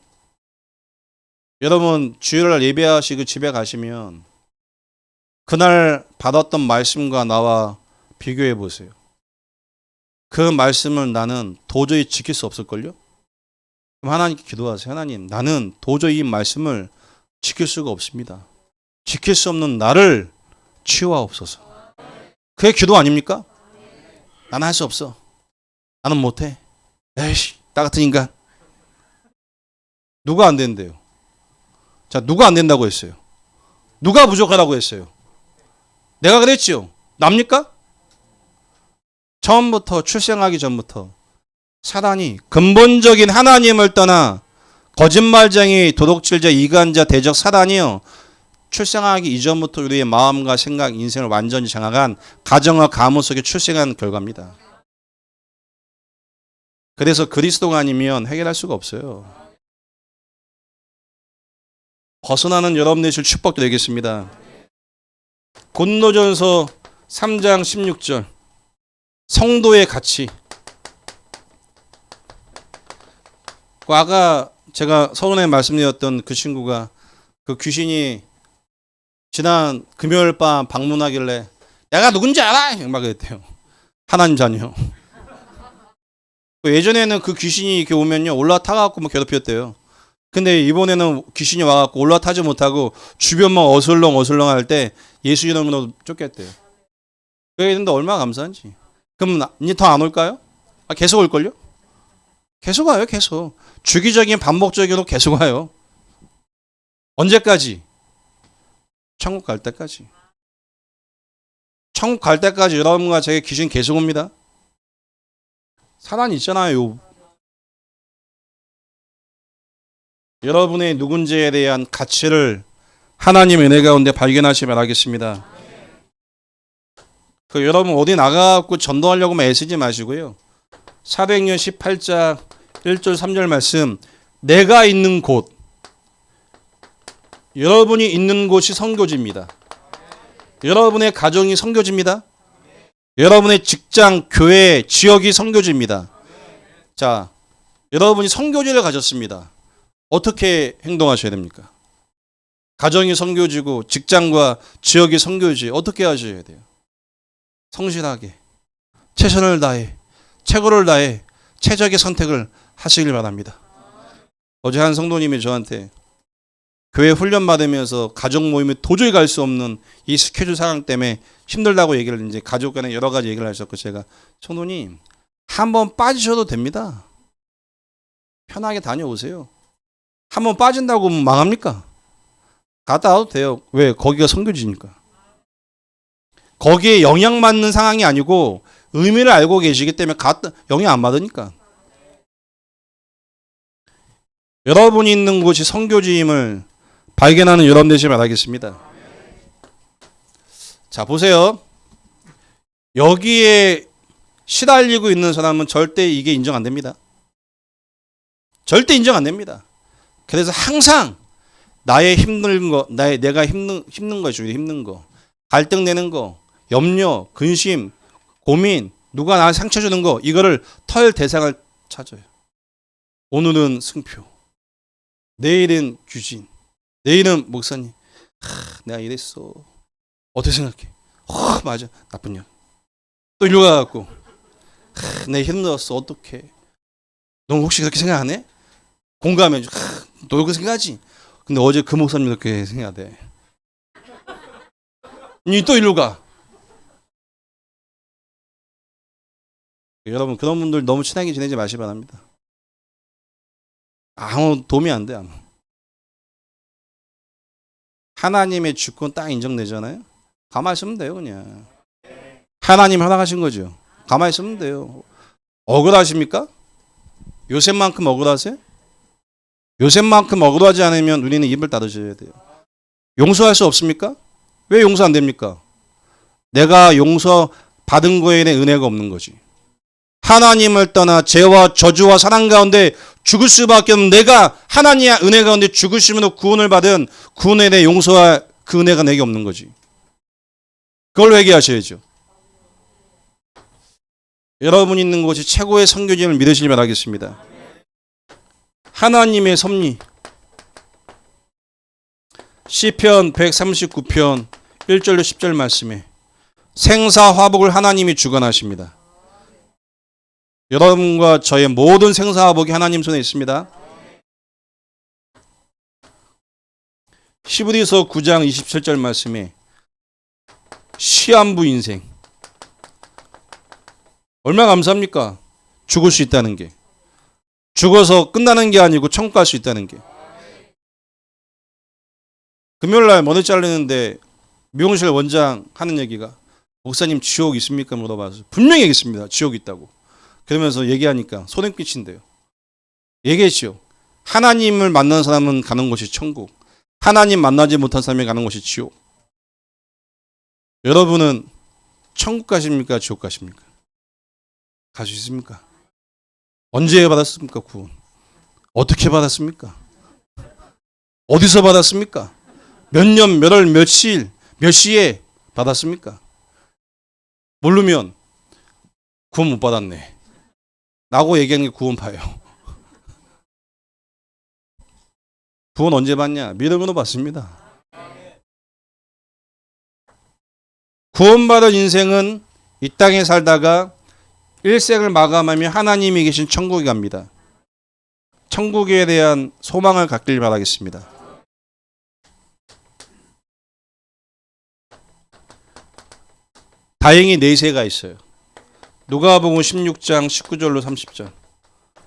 여러분 주일날 예배하시고 집에 가시면 그날 받았던 말씀과 나와 비교해 보세요. 그 말씀을 나는 도저히 지킬 수 없을걸요? 그럼 하나님께 기도하세요. 하나님, 나는 도저히 이 말씀을 지킬 수가 없습니다. 지킬 수 없는 나를 치유하옵소서. 그게 기도 아닙니까? 나는 할 수 없어. 나는 못해. 에이씨, 나 같은 인간. 누가 안 된대요? 자, 누가 안 된다고 했어요? 누가 부족하다고 했어요? 내가 그랬지요. 납니까? 처음부터 출생하기 전부터 사단이 근본적인 하나님을 떠나 거짓말쟁이, 도둑질자, 이간자, 대적 사단이요. 출생하기 이전부터 우리의 마음과 생각, 인생을 완전히 장악한 가정과 가문 속에 출생한 결과입니다. 그래서 그리스도가 아니면 해결할 수가 없어요. 벗어나는 여러분 되실 축복 드리겠습니다. 고린도전서 3장 16절 성도의 가치. 아까 제가 서론에 말씀드렸던 그 친구가 그 귀신이 지난 금요일 밤 방문하길래 내가 누군지 알아! 막 그랬대요. 하나님 자녀. 예전에는 그 귀신이 이렇게 오면요 올라타갖고 막 괴롭혔대요. 근데 이번에는 귀신이 와갖고 올라타지 못하고 주변만 어슬렁 할 때 예수 이름으로 쫓겼대요. 그랬는데 얼마나 감사한지. 그럼 이제 더 안 올까요? 계속 올걸요? 계속 와요, 계속. 주기적인 반복적으로 계속 와요. 언제까지? 천국 갈 때까지. 천국 갈 때까지 여러분과 제게 귀신 계속 옵니다. 사단이 있잖아요. 여러분의 누군지에 대한 가치를 하나님의 은혜 가운데 발견하시기 바라겠습니다. 여러분 어디 나가고 전도하려고 애쓰지 마시고요. 사도행전 18장 1절 3절 말씀, 내가 있는 곳, 여러분이 있는 곳이 선교지입니다. 여러분의 가정이 선교지입니다. 여러분의 직장, 교회, 지역이 선교지입니다. 자, 여러분이 선교지를 가졌습니다. 어떻게 행동하셔야 됩니까? 가정이 선교지고 직장과 지역이 선교지 어떻게 하셔야 돼요? 성실하게, 최선을 다해, 최고를 다해 최적의 선택을 하시길 바랍니다. 어제 한 성도님이 저한테 교회 훈련 받으면서 가족 모임에 도저히 갈 수 없는 이 스케줄 상황 때문에 힘들다고 얘기를 이제 가족 간에 여러 가지 얘기를 하셨고 제가 성도님 한번 빠지셔도 됩니다. 편하게 다녀오세요. 한번 빠진다고 망합니까? 갔다 와도 돼요. 왜? 거기가 선교지니까. 거기에 영향받는 상황이 아니고 의미를 알고 계시기 때문에 영향 안 받으니까. 여러분이 있는 곳이 선교지임을 발견하는 여러분 되시길 바라겠습니다. 자, 보세요. 여기에 시달리고 있는 사람은 절대 이게 인정 안 됩니다. 절대 인정 안 됩니다. 그래서 항상 나의 힘든 거, 내가 힘든 거죠. 힘든 거. 갈등되는 거, 염려, 근심, 고민, 누가 나한테 상처 주는 거, 이거를 털 대상을 찾아요. 오늘은 승표, 내일은 규진, 내일은 목사님. 내가 이랬어. 어떻게 생각해? 맞아. 나쁜 년. 또 일로 가갖고 내가 힘들었어. 어떡해. 너 혹시 그렇게 생각 안 해? 공감해 줘. 너 그렇게 생각하지? 근데 어제 그 목사님 그렇게 생각하대. 또 일로 가. 여러분 그런 분들 너무 친하게 지내지 마시기 바랍니다. 아무 도움이 안 돼. 아무. 하나님의 주권 딱 인정되잖아요. 가만히 있으면 돼요, 그냥. 하나님 허락하신 거죠. 가만히 있으면 돼요. 억울하십니까? 요셉만큼 억울하세요? 요셉만큼 억울하지 않으면 우리는 입을 닫으셔야 돼요. 용서할 수 없습니까? 왜 용서 안 됩니까? 내가 용서 받은 거에 대한 은혜가 없는 거지. 하나님을 떠나 죄와 저주와 사랑 가운데 죽을 수밖에 없는 내가 하나님의 은혜 가운데 죽으심으로 구원을 받은 구원에 대해 용서와 그 은혜가 내게 없는 거지. 그걸 회개하셔야죠. 여러분 있는 곳이 최고의 선교지임을 믿으시기 바라겠습니다. 하나님의 섭리. 시편 139편 1절로 10절 말씀에 생사화복을 하나님이 주관하십니다. 여러분과 저의 모든 생사화복이 하나님 손에 있습니다. 히브리서 9장 27절 말씀에 시한부 인생. 얼마나 감사합니까? 죽을 수 있다는 게. 죽어서 끝나는 게 아니고 천국 갈 수 있다는 게. 금요일날 머리 자르는데 미용실 원장 하는 얘기가 목사님 지옥 있습니까? 물어봐서 분명히 얘기했습니다. 지옥 있다고. 그러면서 얘기하니까 소름 끼친대요. 얘기했죠. 하나님을 만난 사람은 가는 곳이 천국. 하나님 만나지 못한 사람이 가는 곳이 지옥. 여러분은 천국 가십니까? 지옥 가십니까? 갈 수 있습니까? 언제 받았습니까? 구원. 어떻게 받았습니까? 어디서 받았습니까? 몇 년, 몇 월, 몇 시일, 몇 시에 받았습니까? 모르면 구원 못 받았네 라고 얘기하는 게 구원파예요. 구원 언제 받냐? 믿음으로 받습니다. 구원받은 인생은 이 땅에 살다가 일생을 마감하며 하나님이 계신 천국에 갑니다. 천국에 대한 소망을 갖길 바라겠습니다. 다행히 내세가 있어요. 누가복음 16장 19절로 30절.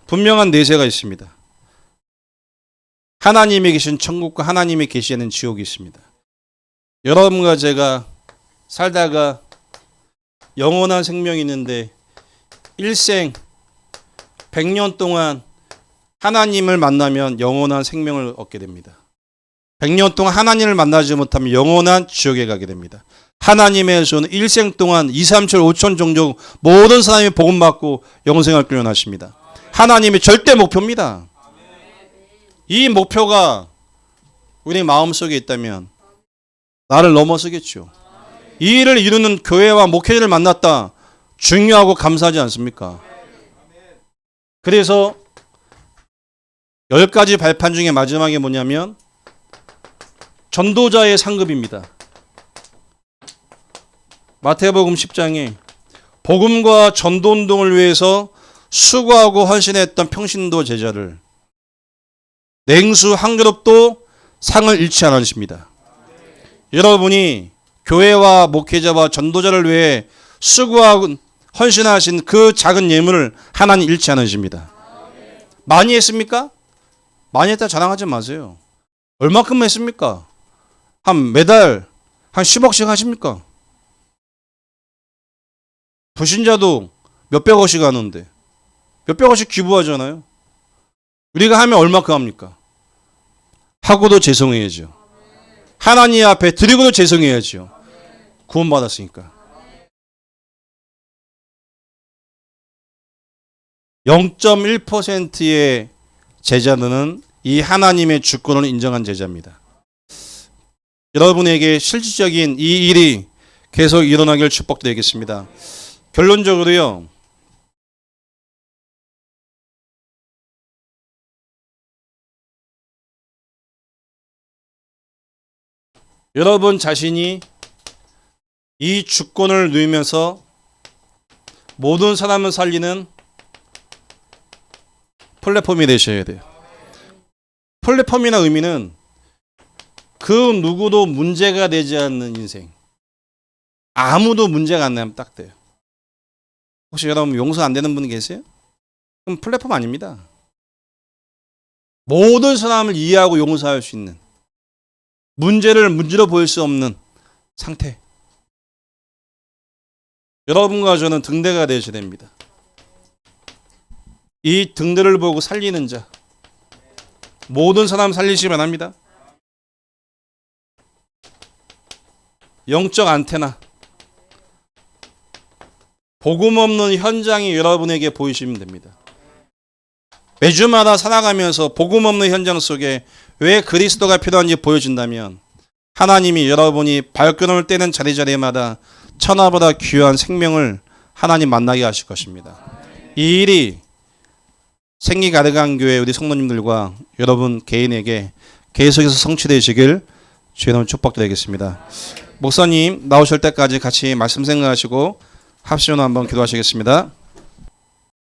분명한 내세가 있습니다. 하나님이 계신 천국과 하나님이 계시는 지옥이 있습니다. 여러분과 제가 살다가 영원한 생명이 있는데 일생 100년 동안 하나님을 만나면 영원한 생명을 얻게 됩니다. 100년 동안 하나님을 만나지 못하면 영원한 지옥에 가게 됩니다. 하나님의 손은 일생 동안 2, 3천, 5천 종족 모든 사람이 복음받고 영생을 끌어나십니다. 하나님의 절대 목표입니다. 이 목표가 우리 마음속에 있다면 나를 넘어서겠죠. 이 일을 이루는 교회와 목회자를 만났다. 중요하고 감사하지 않습니까? 그래서 10가지 발판 중에 마지막에 뭐냐면 전도자의 상급입니다. 마태복음 10장에 복음과 전도운동을 위해서 수고하고 헌신했던 평신도 제자를 냉수 한 그릇도 상을 잃지 않으십니다. 여러분이 교회와 목회자와 전도자를 위해 수고하고 헌신하신 그 작은 예물을 하나님 잃지 않으십니다. 많이 했습니까? 많이 했다 자랑하지 마세요. 얼마큼 했습니까? 매달 한 10억씩 하십니까? 불신자도 몇백억씩 하는데 몇백억씩 기부하잖아요. 우리가 하면 얼마큼 합니까? 하고도 죄송해야죠. 하나님 앞에 드리고도 죄송해야죠. 구원받았으니까. 0.1%의 제자들은 이 하나님의 주권을 인정한 제자입니다. 여러분에게 실질적인 이 일이 계속 일어나길 축복드리겠습니다. 결론적으로요. 여러분 자신이 이 주권을 누리면서 모든 사람을 살리는 플랫폼이 되셔야 돼요. 플랫폼이나 의미는 그 누구도 문제가 되지 않는 인생. 아무도 문제가 안 나면 딱 돼요. 혹시 여러분 용서 안 되는 분 계세요? 그럼 플랫폼 아닙니다. 모든 사람을 이해하고 용서할 수 있는, 문제를 문제로 보일 수 없는 상태. 여러분과 저는 등대가 되셔야 됩니다. 이 등대를 보고 살리는 자, 모든 사람 살리시기 바랍니다. 영적 안테나, 복음 없는 현장이 여러분에게 보이시면 됩니다. 매주마다 살아가면서 복음 없는 현장 속에 왜 그리스도가 필요한지 보여준다면 하나님이 여러분이 발걸음을 떼는 자리마다 천하보다 귀한 생명을 하나님 만나게 하실 것입니다. 이 일이 생기 가득한 교회 우리 성도님들과 여러분 개인에게 계속해서 성취되시길 주의 이름으로 축복드리겠습니다. 목사님 나오실 때까지 같이 말씀 생각하시고 합심으로 한번 기도하시겠습니다.